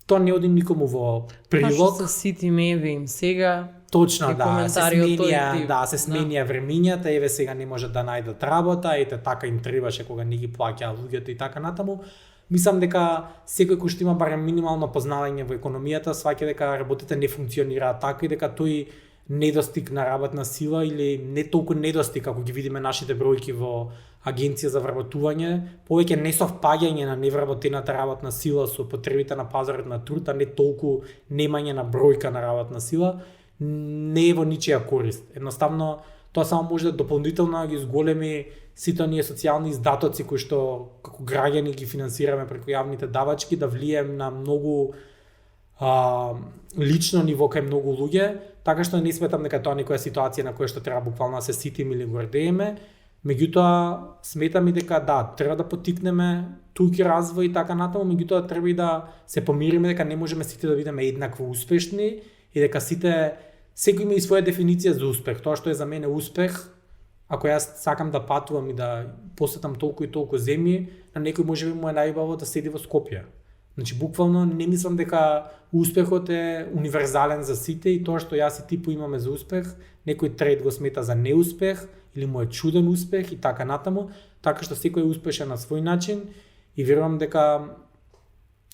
тоа не оди никому во прилог.
Што се сити меви им сега.
Точно, да, се сменија времињата, еве сега не можат да најдат работа, ете така им требаше кога не ги плаќаа луѓето и така натаму. Мислам дека секој кој што има барем минимално познавање во економијата, сваќа дека работите не функционираат така и дека тој недостиг на работна сила или не толку недостиг, ако ги видиме нашите бројки во Агенција за вработување, повеќе несовпаѓање на невработената работна сила со потребите на пазарот на труд, а не толку немање на бројка на работна сила, не е во ничија корист. Едноставно, тоа само може да дополнително ги зголеми сите оние социјални издатоци кои што како граѓани ги финансираме преку јавните давачки, да влијаем на многу лично ниво кај многу луѓе, така што не сметам дека тоа некоја ситуација на која што треба буквално да се ситиме или гордееме. Меѓутоа сметам и дека да, треба да поттикнеме туки развој и така натаму, меѓутоа треба и да се помириме дека не можеме сите да бидеме еднакво успешни и дека секој има и своја дефиниција за успех. Тоа што е за мене успех, ако јас сакам да патувам и да посетам толку и толку земји, на некој можеби му е најубаво да седи во Скопје. Значи буквално не мислам дека успехот е универзален за сите и тоа што јас и ти поимаме за успех, некој трет го смета за неуспех или му е чуден успех и така натаму, така што секој е успешен на свој начин и верувам дека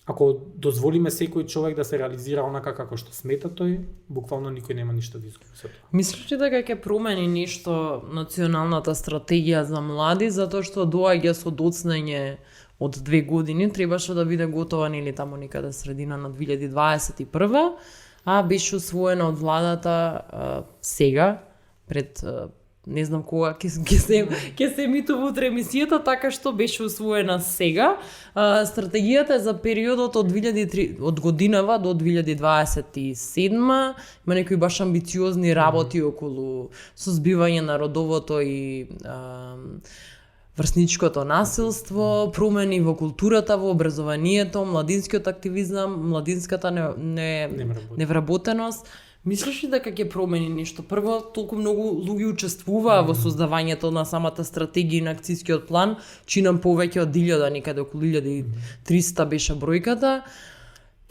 ако дозволиме секој човек да се реализира онака како што смета тој, буквално никој нема ништо да изгуби со тоа.
Мислиш ли дека ќе промени нешто националната стратегија за млади, затоа што доаѓа со доцнење од 2 години, требаше да биде готова нели таму некаде средина на 2021, а беше усвоена од владата сега пред не знам кога ќе се емитува утре емисијата, така што беше усвоена сега. Стратегијата е за периодот од годинава до 2027. Има некои баш амбициозни работи околу сузбивање на родовото и врсничкото насилство, промени во културата, во образованието, младинскиот активизам, младинската невработеност. Мислиш ли дека ќе промени нешто? Прво, толку многу луѓе учествуваа во создавањето на самата стратегија и на акцијскиот план, чинам повеќе од 1000, некаде околу 1300 беше бројката.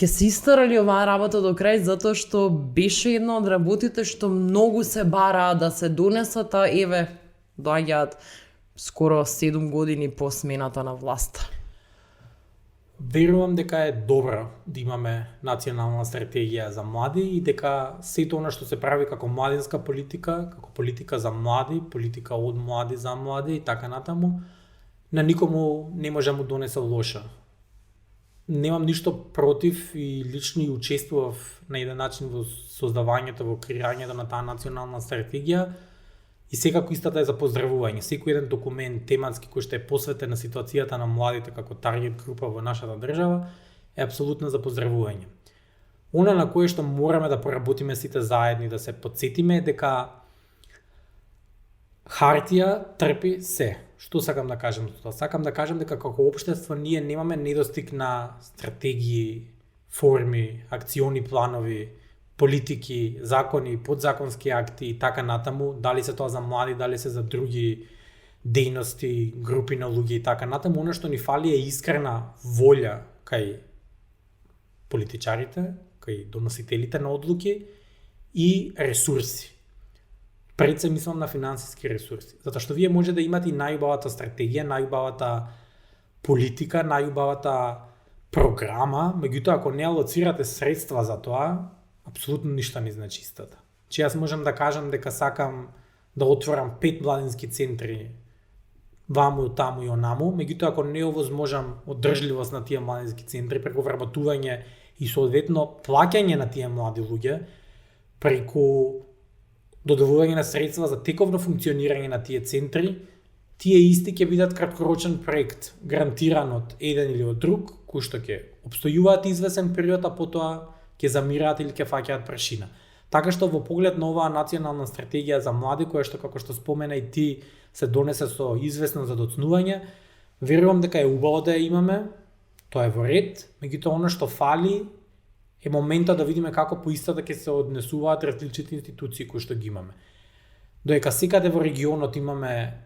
Ќе се истарали оваа работа до крај, затоа што беше една од работите што многу се бараа да се донесат, а еве, доаѓаат скоро 7 години по смената на власта.
Верувам дека е добро да имаме национална стратегија за млади и дека сето она што се прави како младинска политика, како политика за млади, политика од млади за млади и така натаму, на никому не може да му донесе лоша. Немам ништо против и лично и учествував на еден начин во создавањето, во креирањето на таа национална стратегија. И секако истата е за поздравување. Секој еден документ тематски кој што е посветен на ситуацијата на младите како таргет група во нашата држава е апсолутно за поздравување. Она на кое што мораме да поработиме сите заедни, да се потсетиме е дека хартија трпи се. Што сакам да кажам со тоа? Сакам да кажам дека како општество ние немаме недостиг на стратегии, форми, акциони планови, политики, закони, подзаконски акти и така натаму, дали се тоа за млади, дали се за други дејности, групи на луѓе и така натаму, она што ни фали е искрена волја кај политичарите, кај доносителите на одлуки и ресурси. Пред се мислам на финансиски ресурси, затоа што вие може да имате и најубавата стратегија, најубавата политика, најубавата програма, меѓутоа ако не алоцирате средства за тоа, апсолутно ништо не значи истата. Че јас можам да кажам дека сакам да отворам 5 младински центри ваму, таму и онаму, меѓутоа ако не овозможам одржливост на тие младински центри преку вработување и соодветно плаќање на тие млади луѓе, преку додавување на средства за тековно функционирање на тие центри, тие исти ќе бидат краткорочен проект, гарантиран од еден или од друг, кој што ќе обстојуваат извесен период, а потоа ќе замираат или ќе фаќаат прашина. Така што во поглед на оваа национална стратегија за млади, која што како што спомена и ти се донесе со известно задоцнување, верувам дека е убаво да ја имаме, тоа е во ред, меѓутоа она што фали е моментот да видиме како по истата ќе се однесуваат различните институции кои што ги имаме. Доека секаде во регионот имаме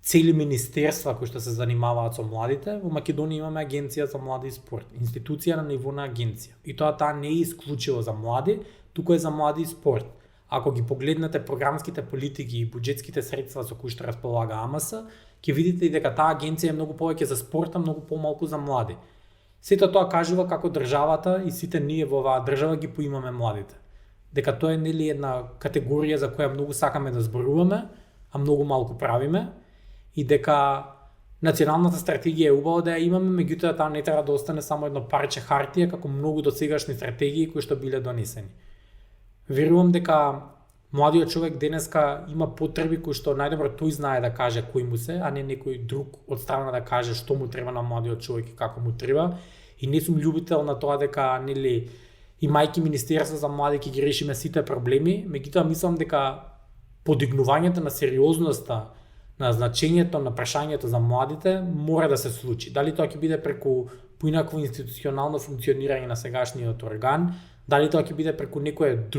цели министерства кои што се занимаваат со младите, во Македонија имаме Агенција за млади и спорт, институција на ниво на агенција. И таа не е исклучиво за млади, туку е за млади и спорт. Ако ги погледнете програмските политики и буџетските средства со кои што располага АМС, ќе видите и дека таа агенција е многу повеќе за спорта, многу помалку за млади. Сето тоа кажува како државата и сите ние во оваа држава ги поимаме младите. Дека тоа е нели една категорија за која многу сакаме да зборуваме, а многу малку правиме, и дека националната стратегија е убаво да ја имаме, меѓутоа таа не треба да остане само едно парче хартија како многу досегашни стратегии кои што биле донесени. Верувам дека младиот човек денеска има потреби кои што најдобро тој знае да каже кои му се, а не некој друг од страна да каже што му треба на младиот човек и како му треба. И не сум љубител на тоа дека нели имајќи Министерство за млади ќе ги решиме сите проблеми, меѓутоа мислам дека подигнувањето на сериозноста на значењето на прашањето за младите мора да се случи. Дали тоа ќе биде преку поинакво институционално функционирање на сегашниот орган, дали тоа ќе биде преку некоја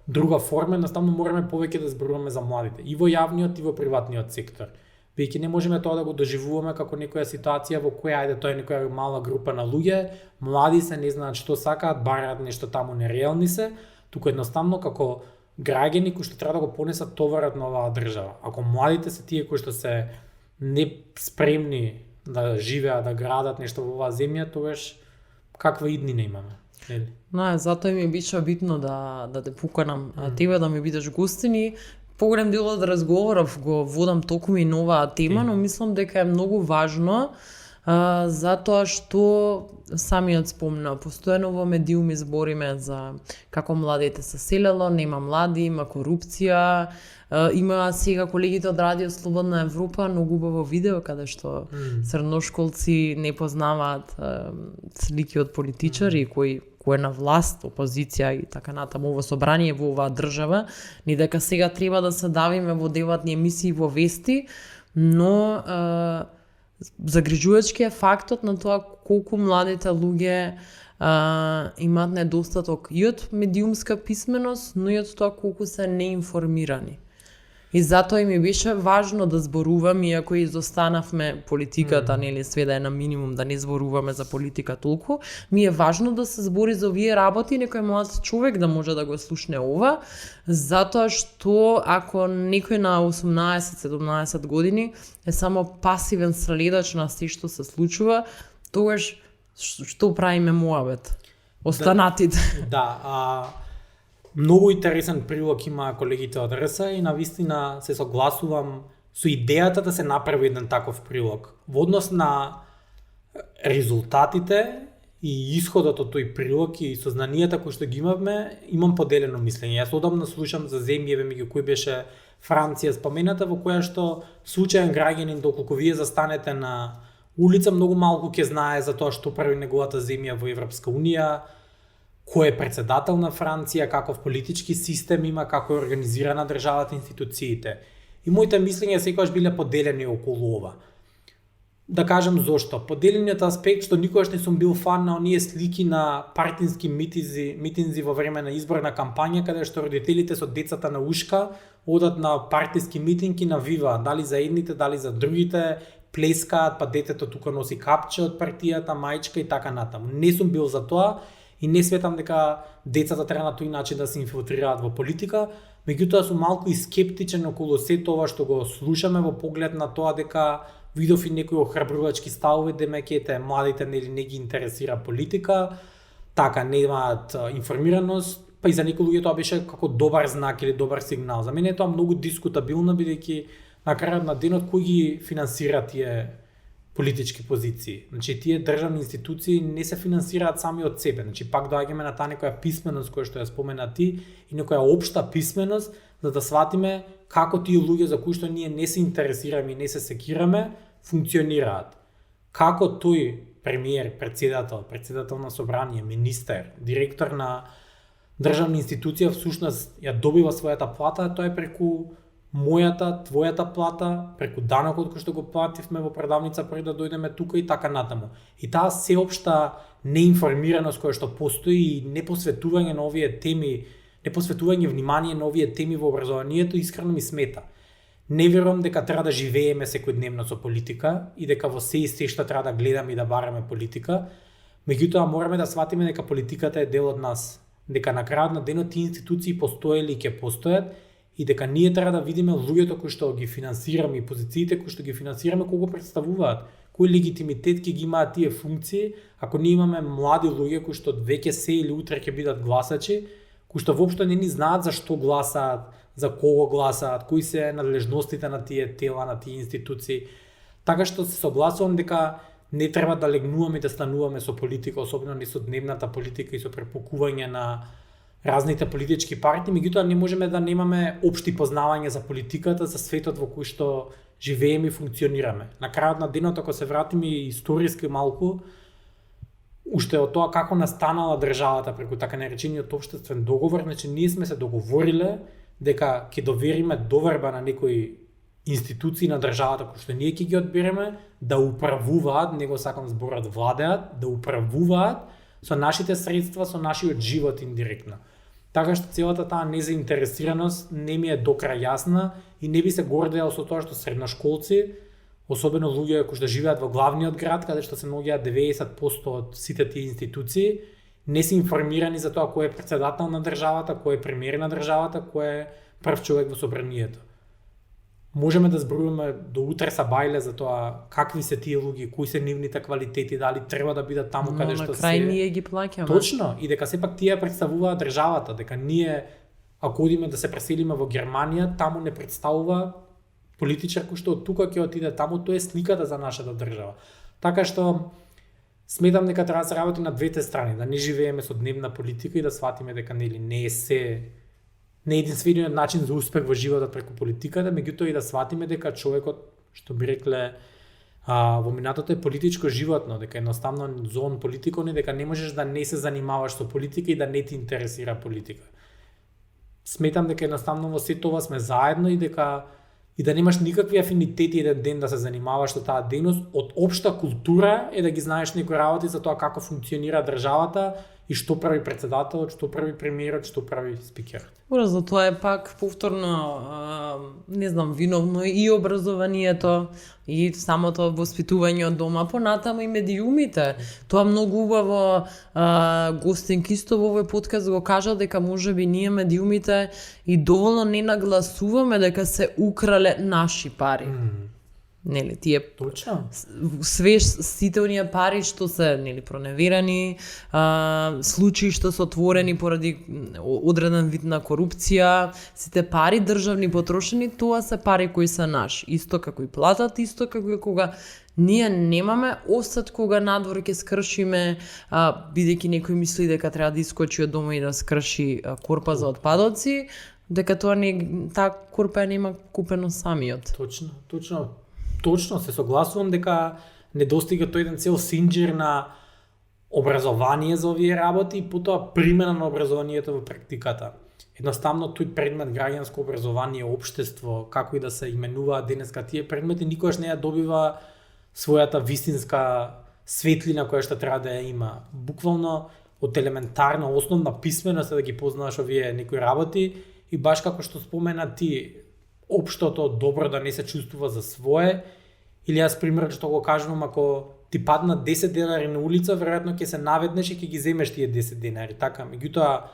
друга форма, едноставно мораме повеќе да зборуваме за младите и во јавниот и во приватниот сектор. Веќе не можеме тоа да го доживуваме како некоја ситуација во која ајде тоа е некоја мала група на луѓе, млади се, не знаат што сакаат, бараат нешто таму нереални се, туку едноставно како граѓани кои што треба да го понесат товарот на оваа држава. Ако младите се тие кои што се не спремни да живеат, да градат нешто во оваа земја, тогаш каква иднина имаме?
Затоа ми беше битно да те поканам тебе да ми бидеш гостини. Поголем дел од разговоров го водам токму и новаа тема, но мислам дека е многу важно затоа што самиот спомна, постојано во медиуми збориме за како младите се селело, нема млади, има корупција, има сега колегите од Радио Слободна Европа многу убаво видео каде што средношколци не познаваат слики од политичари кои е на власт, опозиција и така натаму во собрание во оваа држава, ни дека сега треба да се давиме во деватни емисии во вести, но загрижувачки е фактот на тоа колку младите луѓе имаат недостаток и од медиумска писменост, но и од тоа колку се неинформирани. И затоа ми беше важно да зборувам, иако изостанавме политиката, нели све да е на минимум, да не зборуваме за политика толку, ми е важно да се збори за овие работи, некој млад човек да може да го слушне ова, затоа што ако некој на 18-17 години е само пасивен следач на се што се случува, тогаш што правиме муабет? Останатите.
Многу интересен прилог има колегите од РС и навистина се согласувам со идејата да се направи еден таков прилог. Во однос на резултатите и исходот од тој прилог и сознанијата кои што ги имавме, имам поделено мислење. Јас одамна слушам за земји меѓу кои беше Франција спомената, во која што случаен граѓанин, доколку вие застанете на улица, многу малку ќе знае за тоа што прави неговата земја во Европска унија, кој е председател на Франција, каков политички систем има, како е организирана државата, институциите. И моите мислења секогаш биле поделени околу ова. Да кажам зошто. Поделениот аспект што никогаш не сум бил фан на оние слики на партински митинзи во време на изборна кампања, каде што родителите со децата на ушка одат на партиски митинги, навиваат, дали за едните, дали за другите, плескаат, па детето тука носи капче од партијата, мајчка и така натаму. Не сум бил за тоа. И не светам дека децата треба на тој начин да се инфилтрираат во политика, меѓутоа сум малку и скептичен околу сето ова што го слушаме во поглед на тоа дека видов и некои охрабрувачки ставови демекете младите не ги интересира политика, така немаат информираност, па и за некои луѓе тоа беше како добар знак или добар сигнал. За мене е тоа многу дискутабилно бидејќи на крајот на денот кој ги финансира тие политички позиции. Значи тие државни институции не се финансираат сами од себе. Значи пак доаѓаме на таа некоја писменост која што ја спомена ти и некоја општа писменост за да сватиме како тие луѓе за кои што ние не се интересираме и не се секираме функционираат. Како тој премиер, председател на собрание, министер, директор на државна институција всушност ја добива својата плата, тоа е преку мојата, твојата плата, преку данокот кој што го плативме во продавница пред да дојдеме тука и така натаму. И таа сеопшта неинформираност која што постои и непосветување на овие теми, непосветување внимание на овие теми во образованието искрено ми смета. Не верувам дека треба да живееме секојдневно со политика и дека во се и се што треба да гледаме и да бараме политика, меѓутоа мораме да сватиме дека политиката е дел од нас, дека на крајот на денот тие институции постоеле и ќе постојат и дека ние треба да видиме луѓето кои што ги финансираме и позициите кои што ги финансираме кога представуваат, кој легитимитет ќе ги имаат тие функции, ако ние имаме млади луѓе кои што веќе се или утре ќе бидат гласачи, кои што воопшто не ни знаат за што гласаат, за кого гласаат, кои се надлежностите на тие тела, на тие институции. Така што се согласувам дека не треба да легнуваме и да стануваме со политика, особено не со дневната политика и со препукување на разните политички партии, меѓутоа не можеме да немаме општи познавања за политиката, за светот во кој што живееме и функционираме. На крајот на денот, ако се вратиме историски малку, уште од тоа како настанала државата преку така наречениот општествен договор, значи ние сме се договориле дека ќе довериме доверба на некои институции на државата кои што ние ќе ги одбереме да управуваат, него сакам зборот владеат, да управуваат со нашите средства, со нашиот живот индиректно. Така што целата таа незаинтересираност не ми е до крај јасна и не би се гордеал со тоа што средношколци, особено луѓе кои што живеат во главниот град, каде што се наоѓаат 90% од сите тие институции, не се информирани за тоа кој е председател на државата, кој е премиер на државата, кој е прв човек во собранието. Можеме да зборуваме до утре са бајле за тоа какви се тие луѓе, кои се нивните квалитети, дали треба да бидат таму каде што се.
На крај ние ги плаќаме.
Точно, и дека сепак тие представуваат државата, дека ние ако одиме да се преселиме во Германија, таму не представува политичар кој што од тука ќе отиде таму, тоа е сликата за нашата држава. Така што сметам дека треба да се работи на двете страни, да не живееме со дневна политика и да сватиме дека нели не е се не е единствениот начин за успех во животот преку политиката, меѓутоа и да сватиме дека човекот, што би рекле во минатото е политичко животно, дека едноставно зон политикон и дека не можеш да не се занимаваш со политика и да не ти интересира политика. Сметам дека едноставно во сето ова сме заедно и дека и да немаш никакви афинитети еден ден да се занимаваш со таа дејност, од општа култура е да ги знаеш некои работи за тоа како функционира државата и што прави председателот, што прави премиерот, што прави спикерот.
За тоа е пак повторно, не знам, виновно и образованието и самото воспитување од дома, понатаму и медиумите. Тоа многу убаво гостин Кисто во овој подкаст го кажа дека можеби ние медиумите и доволно не нагласуваме дека се украле наши пари. Нели, тие
Точно.
свеж сите оние пари што се нели проневерени, случаи што се отворени поради одреден вид на корупција, сите пари државни потрошени, тоа се пари кои се наши, исто како и платат, исто како и кога ние немаме остат кога надвор ќе скршиме, бидејќи некој мисли дека треба да искочи од дома и да скрши корпа за отпадоци, дека тоа не таа корпа нема купено самиот.
Точно се согласувам дека не достига тој еден цел синџир на образование за овие работи и потоа примена на образованието во практиката. Едноставно тој предмет граѓанско образование, општество, како и да се именуваат денеска тие предмети, никогаш не ја добива својата вистинска светлина која што треба да ја има. Буквално од елементарна основна писменост да ги познаваш овие некои работи и баш како што спомена ти, општото добро да не се чувствува за свое, или јас примерот што го кажувам, ако ти паднат 10 денари на улица, веројатно ќе се наведнеш и ќе ги земеш тие 10 денари, така. Меѓутоа,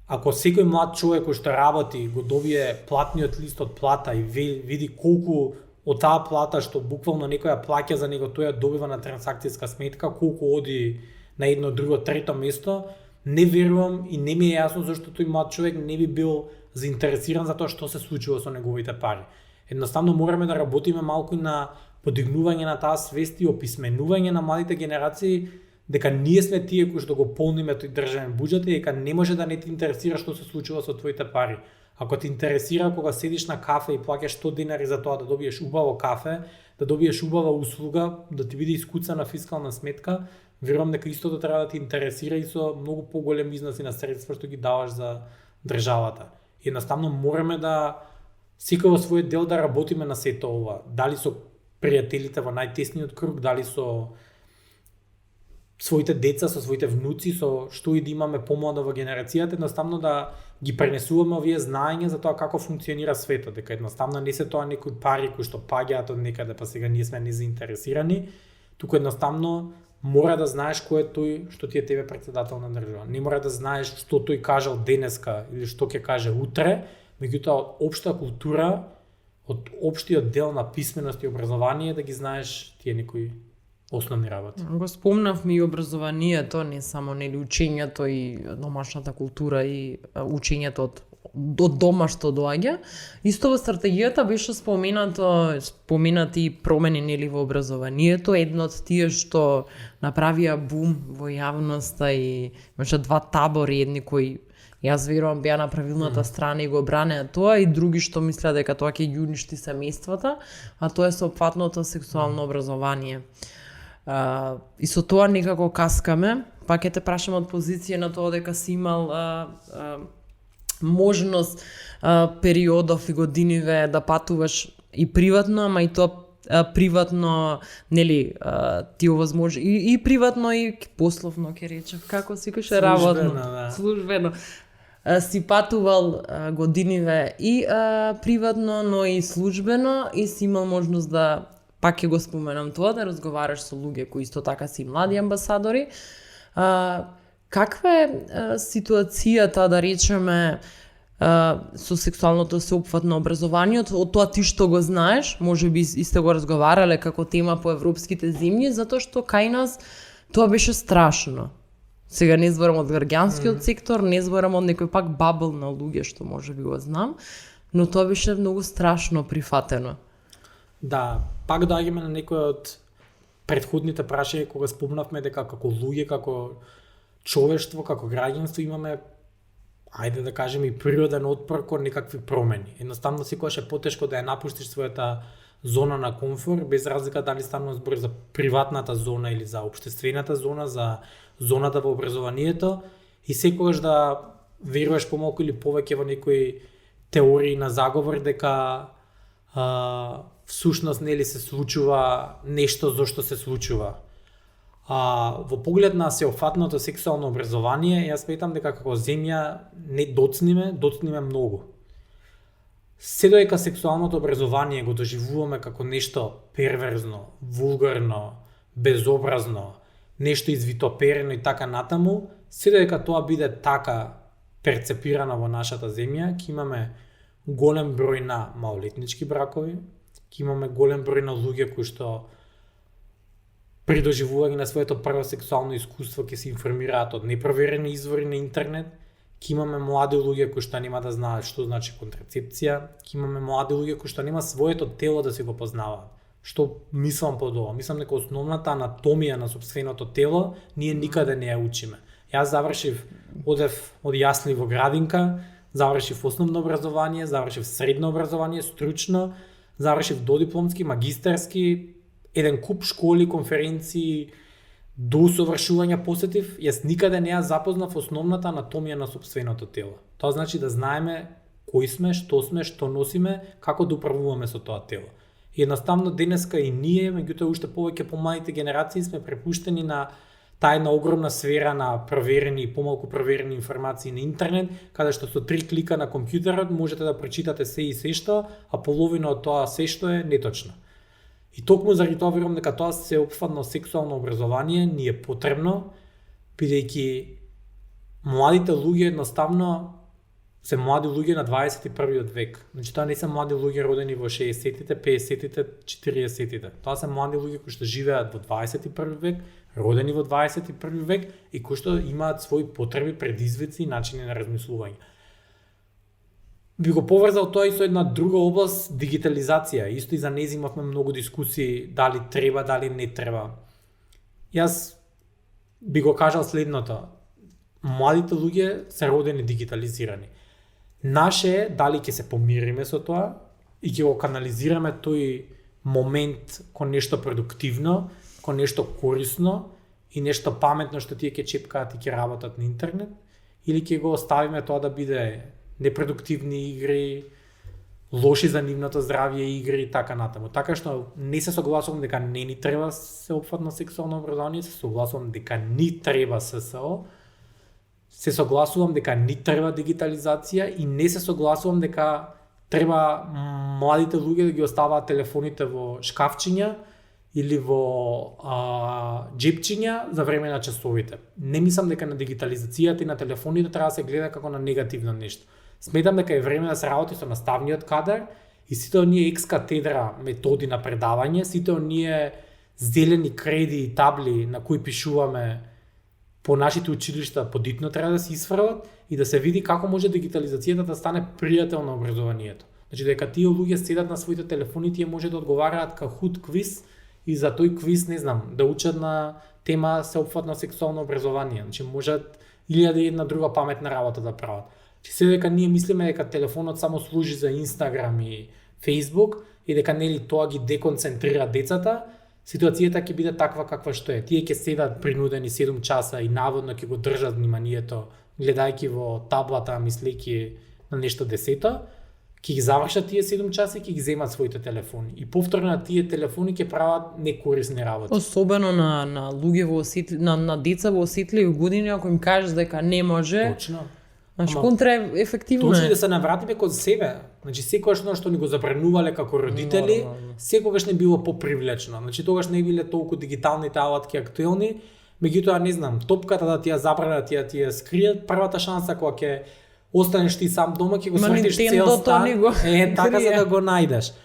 ако секој млад човек кој што работи го добие платниот лист од плата и види колку од таа плата што буквално некоја плаќа за него, тој ја добива на трансакцијска сметка, колку оди на едно, друго, трето место, не верувам и не ми е јасно зашто тој млад човек не би бил заинтересиран за тоа што се случува со неговите пари. Едноставно мораме да работиме малку на подигнување на таа свест и описменување на младите генерации дека ние сме тие кои што го полниме тој државен буџет и дека не може да не те интересира што се случува со твоите пари. Ако те интересира кога седиш на кафе и плаќаш 100 динари за тоа да добиеш убаво кафе, да добиеш убава услуга, да ти биде искуцана фискална сметка, верувам дека истото треба да те интересира и со многу поголем износи на средства што ги даваш за државата. И едноставно мораме да секој во својот дел да работиме на сето ова. Дали со пријателите во најтесниот круг, дали со своите деца, со своите внуци, со што и да имаме помладо во генерацијата, едноставно да ги пренесуваме овие знаења за тоа како функционира светот, дека едноставно не се тоа некои пари кои што паѓаат од некаде, па сега ние сме незаинтересирани, туку едноставно мора да знаеш кој е тој што ти е тебе претседател на држава. Не мора да знаеш што тој кажал денеска или што ќе каже утре, меѓутоа од општа култура, од општиот дел на писменост и образование да ги знаеш тие некои основни работи.
Го спомнавме и образованието, не само нели учењето и домашната култура и учењето од дома што доаѓа. Исто во стратегијата беше споменати промени нели во образованието, едно од тие што направија бум во јавноста и имаше два табори, едни кои јас верувам беа на правилната страна и го бранеа тоа и други што мислеа дека тоа ќе ги уништи семејствата, а тоа е соопфатното сексуално образование. И со тоа некако каскаме, па ќе те прашам од позиција на тоа дека си имал можност периодов и годиниве да патуваш и приватно, ама и тоа приватно, нели, ти овозможи и приватно и пословно ќе речев, како секој работно, службено. Си патувал годиниве и приватно, но и службено и си имал можност да, пак ќе го споменам тоа, да разговараш со луѓе кои исто така си млади амбасадори. Каква е ситуацијата, да речеме, со сексуалното сеопфатно образованието, од тоа ти што го знаеш, може би и сте го разговарале како тема по европските земји, затоа што кај нас тоа беше страшно. Сега не зборам од граѓанскиот сектор, не зборам од некој пак бабл на луѓе што може би го знам, но тоа беше многу страшно прифатено.
Да, пак доаѓаме на некој од претходните прашања кога спомнавме дека како луѓе, како човештво, како граѓанство имаме, ајде да кажеме, и природен отпор кон некакви промени. Едноставно секогаш е потешко да ја напуштиш својата зона на комфор, без разлика дали станува збор за приватната зона или за општествената зона, за зоната во образованието и секогаш да веруваш помалку или повеќе во некои теории на заговор дека всушност нели се случува нешто зошто се случува. Во поглед на сеопфатното сексуално образование, јас сметам дека како земја не доцниме многу. Се доека сексуалното образование го доживуваме како нешто перверзно, вулгарно, безобразно, нешто извитоперено и така натаму, се доека тоа биде така перцепирано во нашата земја, ќе имаме голем број на малолетнички бракови, ќе имаме голем број на луѓе кои што при доживување на своето прво сексуално искуство ќе се информираат од непроверени извори на интернет, ќе имаме млади луѓе кои што нема да знаат што значи контрацепција, ќе имаме млади луѓе кои што нема своето тело да си го познаваат. Што мислам под ова? Мислам дека основната анатомија на сопственото тело ние никаде не ја учиме. Јас завршив, одев од јасли во градинка, завршив основно образование, завршив средно образование, стручно, завршив додипломски, магистерски, еден куп школи, конференции, до усовршување посетив, јас никаде не ја запознав основната анатомија на сопственото тело. Тоа значи да знаеме кои сме, што носиме, како да управуваме со тоа тело. И едноставно денеска и ние, меѓутоа уште повеќе помладите генерации сме препуштени на таа една огромна сфера на проверени и помалку проверени информации на интернет, каде што со 3 клика на компјутерот можете да прочитате се и се што, а половина од тоа се што е неточно. И токму заради тоа верувам дека тоа сеопфатно сексуално образование ни е потребно, бидејќи младите луѓе едноставно се млади луѓе на 21 век. Значи тоа не се млади луѓе родени во 60-тите, 50-тите, 40-тите. Тоа се млади луѓе кои што живеат во 21 век, родени во 21 век и кои што имаат своји потреби, предизвици и начини на размислување. би го поврзал тоа и со една друга област, дигитализација. Исто и за нејзин имавме многу дискусии дали треба, дали не треба. Јас би го кажал следното. Младите луѓе се родени дигитализирани. Наше е дали ќе се помириме со тоа и ќе го канализираме тој момент кон нешто продуктивно, кон нешто корисно и нешто паметно што тие ќе чепкаат и ќе работат на интернет, или ќе го оставиме тоа да биде непродуктивни игри, лоши за нивното здравје игри и така натаму. Така што не се согласувам дека не ни треба сеопфатно сексуално образование, се согласувам дека ни треба ССО, се согласувам дека ни треба дигитализација и не се согласувам дека треба младите луѓе да ги оставаат телефоните во шкафчиња или во джепчиња за време на часовите. Не мислам дека на дигитализацијата и на телефоните треба да се гледа како на негативно нешто. Сметам дека е време да се работи со наставниот кадар и сите оние екс-катедра методи на предавање, сите оние зелени креди и табли на кои пишуваме по нашите училишта подитно треба да се исфрлат и да се види како може дигитализацијата да стане пријател на образованието. Значи дека тие луѓе седат на своите телефони, тие може да одговараат Kahoot квиз и за тој квиз, не знам, да учат на тема сеопфатно сексуално образование. Значи можат или да една друга паметна работа да прават. Че се дека ние мислиме дека телефонот само служи за Инстаграм и Фейсбук и дека нели тоа ги деконцентрира децата, ситуацијата ќе биде таква каква што е. Тие ќе седат принудени 7 часа и наводно ќе го држат вниманието гледајќи во таблата, мислејќи на нешто десето, ќе ги завршат тие 7 часа и ќе ги земат своите телефони. И повторно на тие телефони ќе прават некорисни работи.
Особено на луѓе во на деца во осетливи години, ако им кажеш дека не може.
Точно.
Значи контра ефективно
Точно
е.
да се навратиме кон себе. Значи секогаш што ни го забранувале како родители, секогаш не било попривлечно. Значи тогаш не биле толку дигиталните алатки актуелни, меѓутоа не знам, топката да ти ја забранат, ти ја скријат, првата шанса кога ќе останеш ти сам дома, ќе го свртиш цел стан. Така за да го најдеш.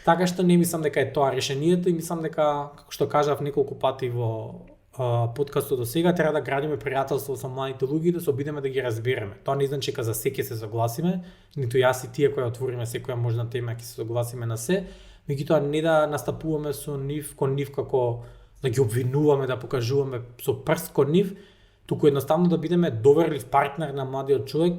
Така што не мислам дека е тоа решението и мислам дека, како што кажав неколку пати во подкастот до сега, треба да градиме пријателство со младите луѓе и да се обидеме да ги разбереме. Тоа не значи дека за секој се согласиме, ниту јас и тие кои отвориме секоја можна тема ќе се согласиме на се, меѓутоа не да настапуваме со нив кон нив како да ги обвинуваме, да покажуваме со прст кон нив, туку едноставно да бидеме доверлив партнер на младиот човек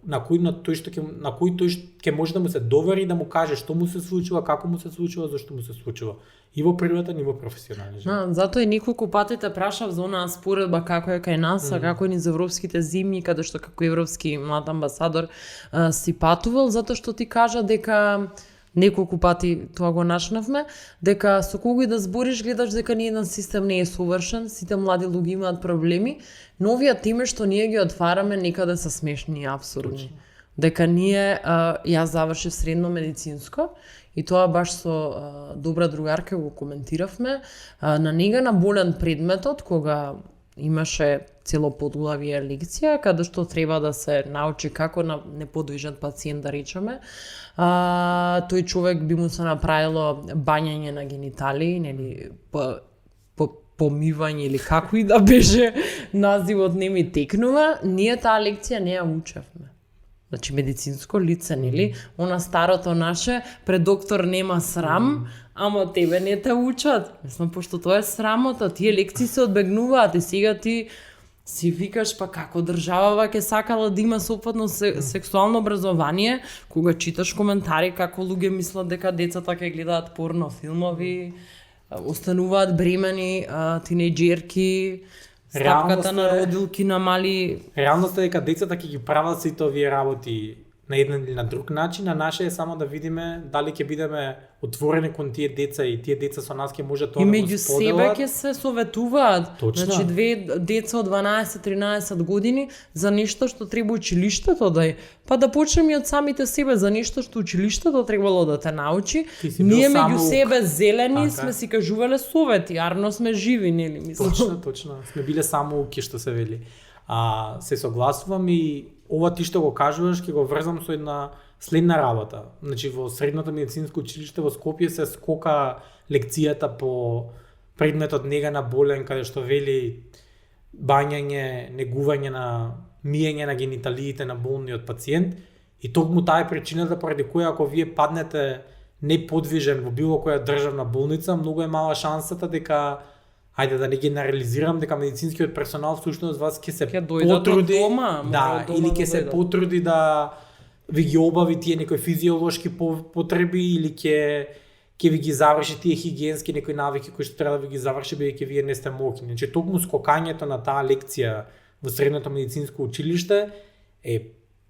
на кој тој ќе може да му се довери, да му каже што му се случува, како му се случува, зашто му се случува. И во приватен и во професионален живот.
Затоа и неколку пати те прашав за онаа споредба како е кај нас, а како е низ европските зими, каде што како европски млад амбасадор си патувал, затоа што ти кажа дека неколку пати тоа го начнавме, дека со кого и да збориш гледаш дека ниеден систем не е совршен, сите млади луѓе имаат проблеми, но овие теми што ние ги отвараме некаде се смешни и апсурдни. Дека ние, јас завршив средно медицинско и тоа баш со добра другарка го коментиравме, на нега на болен предметот, кога имаше цело подглавие лекција, каде што треба да се научи како на неподвижен пациент, да речеме, тој човек би му се направило бањање на гениталии, нели, помивање или како и да беше називот не ми текнува, ние таа лекција не ја учевме. Значи медицинско лице, нели? Она старото наше, пред доктор нема срам, ама тебе не те учат. Мислам, пошто тоа е срамота, тие лекции се одбегнуваат и сега ти си викаш па како држава ќе сакала да има сопатно сексуално образование, кога читаш коментари како луѓе мислат дека децата ќе гледаат порно филмови, остануваат бремени, тинејџерки, стапката на родилки на мали.
Реалноста е дека децата ќе ги прават сите овие работи на еден или на друг начин, а наше е само да видиме дали ќе бидеме отворени кон тие деца и тие деца со нас ќе може тоа да го споделат.
И меѓу себе ќе се советуваат.
Точно.
Значи две деца од 12-13 години за нешто што треба училиштето да е. Па да почнеме од самите себе за нешто што училиштето требало да те научи. Ние меѓу себе зелени сме си кажувале совети, арно сме живи, нели мислам.
Точно. Сме биле самоуки што се вели. Се согласувам и ова ти што го кажуваш ќе го врзам со една следна работа. Значи во средното медицинско училиште во Скопје се скока лекцијата по предметот нега на болен, каде што вели бањање, негување на миење на гениталиите на болниот пациент И токму таа е причината поради која ако вие паднете неподвижен во било која државна болница, многу е мала шансата дека, ајде да не генерализирам, дека медицинскиот персонал всушност вас ќе се потруди,
дома,
да, или ќе се потруди да ви ги обави тие некои физиолошки потреби или ќе ви ги заврши тие хигиенски некои навики кои што треба да ви ги заврши бидејќи вие не сте моќни. Значи токму скокањето на таа лекција во средното медицинско училиште е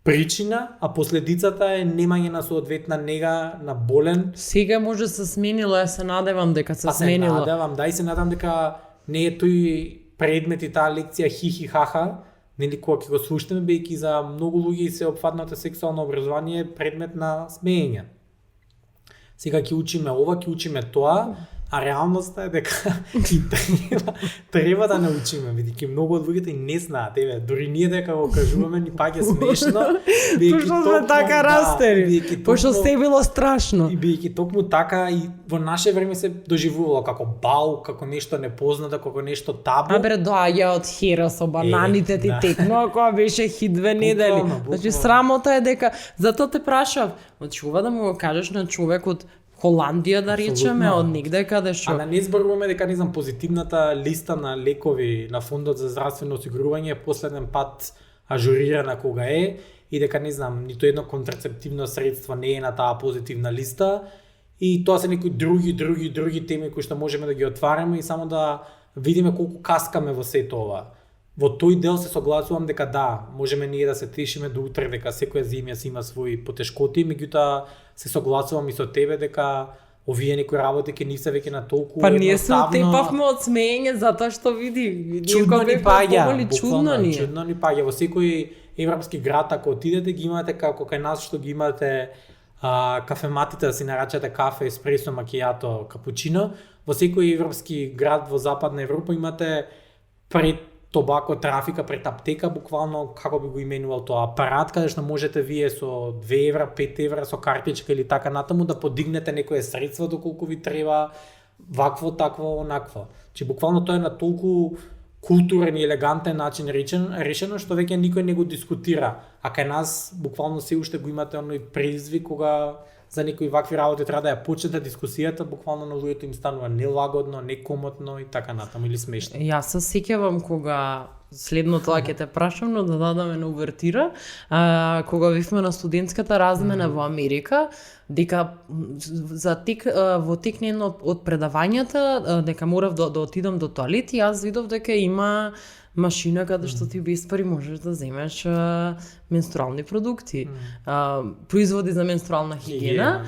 причина, а последицата е немање на соодветна нега на болен.
Сега може се сменило, ја се надевам дека се сменило.
Се надевам, да, и се надам дека не е тој предмет и таа лекција хихи хаха, нели кога ќе го слушаме, бидејќи за многу луѓе се опфатното сексуално образование е предмет на смеење. Сега ќе учиме ова, ќе учиме тоа, а реалноста е дека треба да научиме, бидејќи многу од луѓето и не знаат, дури ние дека го кажуваме ни паѓа смешно,
Пошто сме така растери, пошто сте било страшно.
И бидејќи токму така и во наше време се доживувало како бау, како нешто непознато, како нешто табу.
Абре, доаѓа од хера со бананите ти текнува, кога беше хит 2 недели. Значи срамота е дека, затоа те прашав, значи ова да му го кажеш на човек од Холандија, да речеме, од нигде каде што.
А да не зборуваме дека не знам позитивната листа на лекови на Фондот за здравствено осигурување последен пат ажурирана кога е и дека не знам ниту едно контрацептивно средство не е на таа позитивна листа и тоа се некои други теми кои што можеме да ги отвараме и само да видиме колку каскаме во сето ова. Во тој дел се согласувам дека да, можеме ние да се тешиме до утре дека секоја земја си има своји потешкоти, меѓутоа се согласувам и со тебе дека овие некои работи ќе ни се веќе на толку
па ние се утепавме од смеење затоа што види
чудно ни паѓа,
чудно
ни паѓа во секој европски град ако отидете ги имате како кај нас што ги имате кафематите да си нарачате кафе, еспресо, макијато, капучино, во секој европски град во западна Европа имате пред тобако трафика пред аптека, буквално како би го именувал тоа апарат каде што можете вие со 2 евра, 5 евра со картичка или така натаму да подигнете некое средство доколку ви треба вакво, такво, онакво. Че буквално тоа е на толку културен и елегантен начин решено што веќе никој не го дискутира. А кај нас буквално се уште го имате оној презвик кога за некои вакви работи треба да ја почнете дискусијата, буквално на луѓето им станува нелагодно, некомотно и така натаму или смешно.
Јас се сеќавам кога следно тоа ќе те прашам, но да дадаме на увертира, кога бевме на студентската размена во Америка, дека во тек на едно од предавањата, дека морав да отидам до тоалет и јас видов дека има машина каде што ти без пари можеш да земеш менструални продукти, производи за менструална хигиена.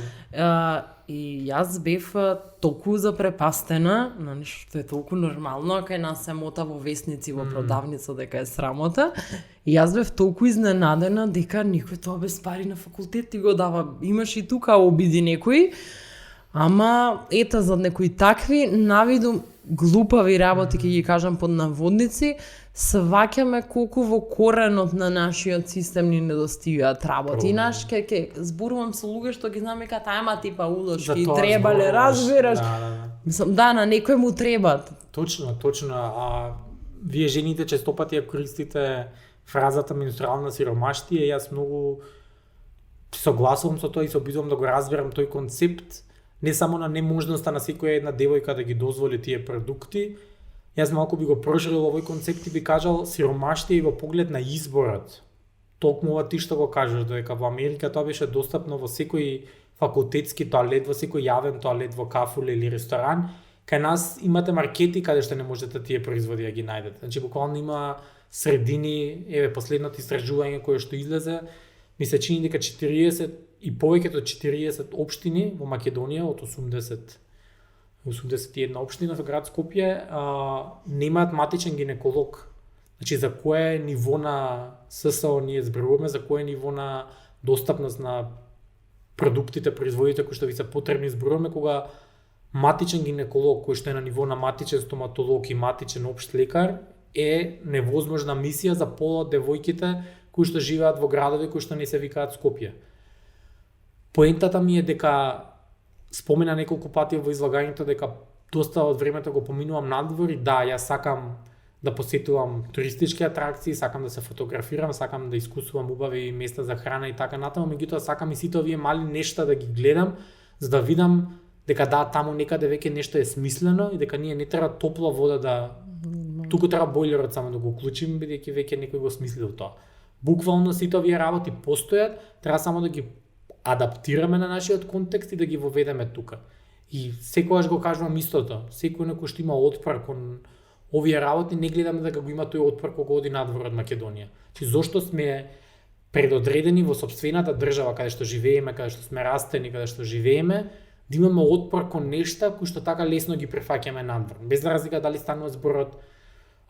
И јас бев толку запрепастена на нешто што е толку нормално, кај нас се мота во весници во продавница дека е срамота. И јас бев толку изненадена дека никој тоа без пари на факултет ти го дава. Имаш и тука обиди некои, ама ета за некои такви навиду глупави работи, ќе ги кажам под наводници, сваќаме колку во коренот на нашиот систем ни недостигаат работи. И наш ке зборувам со луѓе што ги знам дека ама типа улошки требале, разбираш. Мислам да, на некој му требат.
Точно. А вие жените често пати ја користите фразата менструална сиромаштија, јас многу согласувам со тоа и се обидувам да го разберам тој концепт. Не само на неможноста на секоја една девојка да ги дозволи тие продукти. Јас малку би го проширил овој концепт и би кажал сиромаштија и во поглед на изборот. Толку ова ти што го кажеш, дека во Америка тоа беше достапно во секој факултетски тоалет, во секој јавен тоалет, во кафуле или ресторан. Кај нас имате маркети каде што не можете тие производи да ги најдете. Значи буквално има средини, последното истражување кое што излезе, ми се чини дека 40 и повеќето 40 општини во Македонија од 81 општина во град Скопје немаат матичен гинеколог. Значи за кое ниво на ССО ние зборуваме, за кое ниво на достапност на продуктите, производите кои што ви се потребни зборуваме кога матичен гинеколог кој што е на ниво на матичен стоматолог и матичен општ лекар е невозможна мисија за пола од девојките кои што живеат во градови кои што не се викаат Скопје. Поентата ми е дека спомена неколку пати во излагањето дека доста од времето го поминувам надвор и да, јас сакам да посетувам туристички атракции, сакам да се фотографирам, сакам да искусувам убави места за храна и така натаму, меѓутоа сакам и сите овие мали нешта да ги гледам, за да видам дека да, таму некаде веќе нешто е смислено и дека ние не треба топла вода да туку треба бойлерот само да го уклучим, бидејќи веќе некој го смислил тоа. Буквално сите овие работи постојат, треба само да ги адаптираме на нашиот контекст и да ги воведеме тука. И секогаш го кажувам истото, секој некој што има отпор кон овие работи, не гледаме да го има тој отпор кога оди надвор од Македонија. Чи зошто сме предодредени во сопствената држава каде што живееме, каде што сме растени, каде што живееме, да имаме отпор кон нешта кои што така лесно ги префаќаме надвор. Без разлика дали станува збор од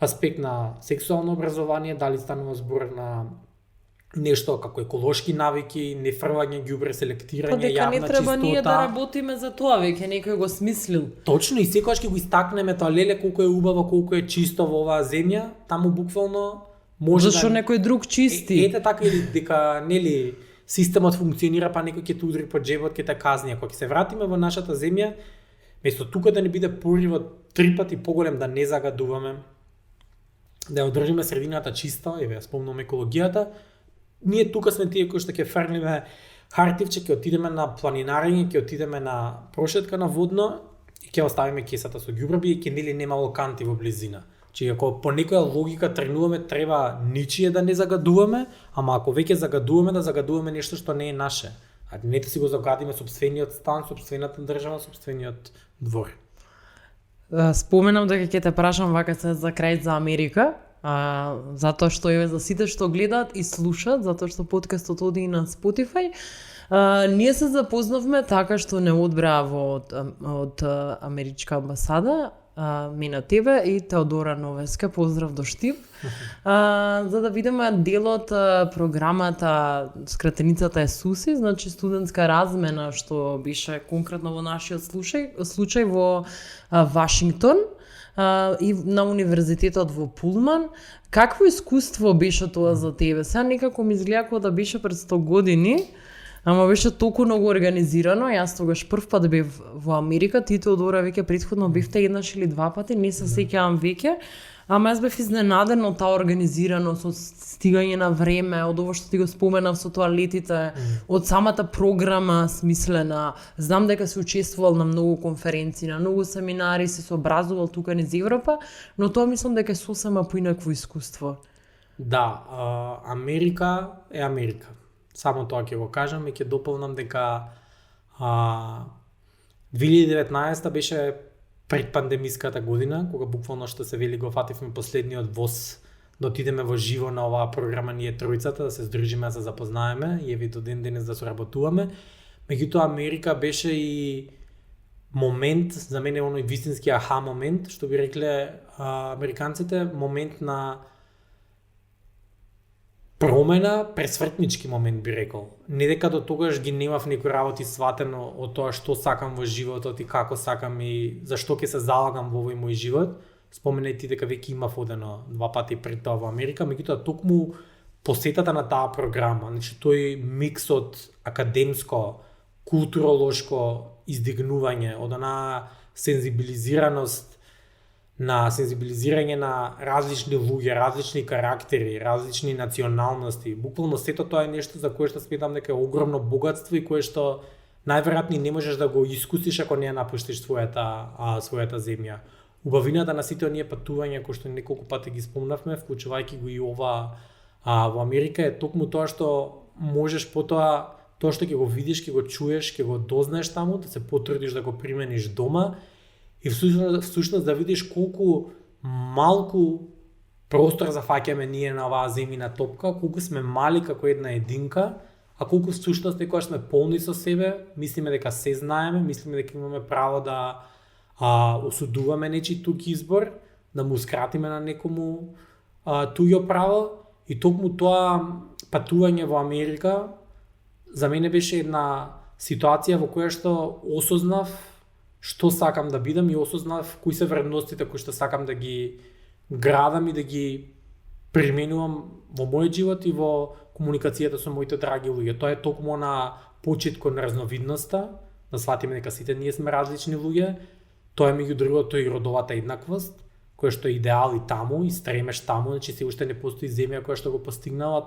аспект на сексуално образование, дали станува збор на нешто како еколошки навики, нефрвање ѓубре, селектирање,
дека
јавна
не треба
чистота.
ние да работиме за тоа, веќе некој го смислил.
Точно, и секогаш ќе го истакнеме тоа, леле колку е убаво, колку е чисто во оваа земја, таму буквално може
Зашо
да
некој друг чисти?
ете така или дека нели системот функционира, па некој ќе те удри по џебот, ќе те казни. Ако ќе се вратиме во нашата земја, место тука да не биде поривот 3 пати поголем, да не загадуваме, да ја одржиме средината чиста, еве ја спомнам екологијата, ние тука сме тие кои што ќе фрлиме хартивче, ќе отидеме на планинарење, ќе отидеме на прошетка на водно и ќе оставиме кесата со ѓубре, бидејќи нели нема локанти во близина. Че ако по некоја логика тренуваме, треба ничие да не загадуваме, ама ако веќе загадуваме, да загадуваме нешто што не е наше. А не да си го загадиме сопствениот стан, сопствената држава, сопствениот двор.
Споменам дека ќе те прашам вака се за крај за Америка, затоа што еве за сите што гледаат и слушаат, затоа што подкастот оди и на Spotify. Ние се запознавме така што не одбраа од Америчка амбасада, мене тебе и Теодора Новеска, поздрав до Штип, за да видиме дел од програмата, скратеницата е СУСИ, значи студентска размена, што беше конкретно во нашиот случај во Вашингтон и на универзитетот во Пулман. Какво искуство беше тоа за тебе? Сега некако ми изгледа како да беше пред 100 години, ама беше толку многу организирано. Јас тогаш прв пат бев во Америка, ти Теодора веќе претходно бевте еднаш или два пати, не се сеќавам веќе. Ама јас бев изненаден од таа организираност, од стигање на време, од ова што ти го споменав со тоалетите, од самата програма смислена. Знам дека се учествувал на многу конференции, на многу семинари, се сообразувал тука низ Европа, но тоа мислам дека е сосема поинакво искуство.
Да, Америка е Америка. Само тоа ќе го кажам и ќе дополнам дека 2019 беше предпандемиската година, кога буквално што се вели го фативме последниот воз да отидеме во живо на оваа програма ние тројцата, да се здружиме, да се запознаеме и еве до ден денес да соработуваме. Меѓутоа Америка беше и момент, за мене оној вистински аха момент, што би рекле американците, момент на промена, пресвртнички момент би рекол. Не дека до тогаш ги немав некои работи сватено од тоа што сакам во животот и како сакам и зашто ќе се залагам во овој мој живот. Споменај ти дека веќе имав одено 2 пати пред тоа во Америка, меѓутоа токму посетата на таа програма, значи тој микс од академско, културолошко издигнување, од онаа сензибилизирање на различни луѓе, различни карактери, различни националности. Буквално сето тоа е нешто за кое што сметам дека е огромно богатство и кое што најверојатно не можеш да го искусиш ако не ја напуштиш својата земја. Убавината на сите оние патувања кои што неколку пати ги спомнавме, вклучувајќи го и ова во Америка, е токму тоа што можеш потоа тоа што ќе го видиш, ќе го чуеш, ќе го дознаеш таму, да се потрудиш да го примениш дома. И всушност да видиш колку малку простор зафаќаме ние на оваа земјина топка, колку сме мали како една единка, а колку всушност некогаш сме полни со себе, мислиме дека се знаеме, мислиме дека имаме право да осудуваме нечи тук избор, да му скратиме на некому туѓо право, и токму тоа патување во Америка за мене беше една ситуација во која што осознав што сакам да бидам и осознав кои се вредностите кои што сакам да ги градам и да ги применувам во мојот живот и во комуникацијата со моите драги луѓе. Тоа е токму на почит кон разновидноста, да сватиме дека сите ние сме различни луѓе. Тоа е меѓу другото и родовата еднаквост, која што е идеал и таму и стремеш таму, значи се уште не постои земја која што го постигнала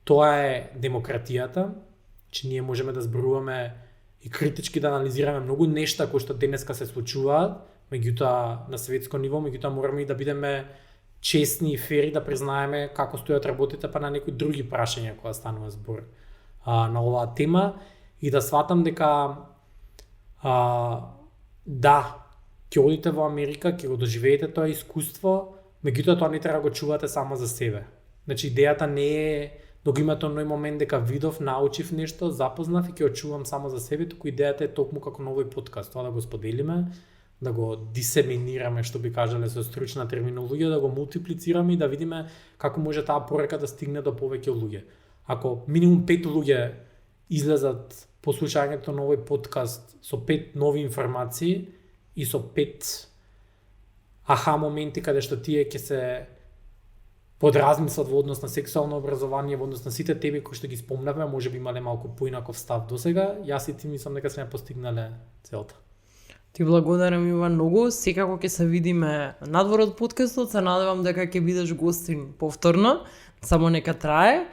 тоа е демократијата, че ние можеме да зборуваме и критички да анализираме многу нешта кои што денеска се случуваат, меѓутоа на светско ниво, меѓутоа мораме и да бидеме честни и фери да признаеме како стојат работите па на некои други прашања кога станува збор на оваа тема и да сватам дека да, ќе одите во Америка, ќе го доживеете тоа искуство, меѓутоа тоа не треба да го чувате само за себе. Значи идејата не е да го имате оној момент дека видов, научив нешто, запознав и ќе го чувам само за себе, туку идејата е токму како на овој подкаст, тоа да го споделиме, да го дисеминираме, што би кажале со стручна терминологија, да го мултиплицираме и да видиме како може таа порека да стигне до повеќе луѓе. Ако минимум 5 луѓе излезат по слушањето на овој подкаст со 5 нови информации и со 5 аха моменти каде што тие ќе се подразмислат во однос на сексуално образование, во однос на сите теми кои што ги спомнавме, може би имале малку поинаков став досега, јас и ти мислам дека сме постигнале целта.
Ти благодарам, Иван, многу. Секако ќе се видиме надвор од подкастот, се надевам дека ќе бидеш гостин повторно, само нека трае.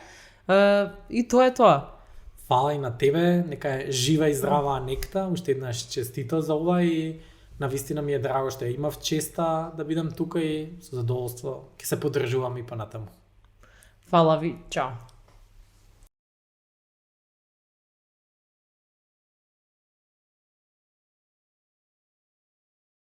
И тоа е тоа.
Фала и на тебе, нека е жива и здрава Анекта, уште еднаш честито за ова и навистина ми е драго што имав честа да бидам тука и со задоволство ќе се поддржувам и понатаму.
Фала ви, чао.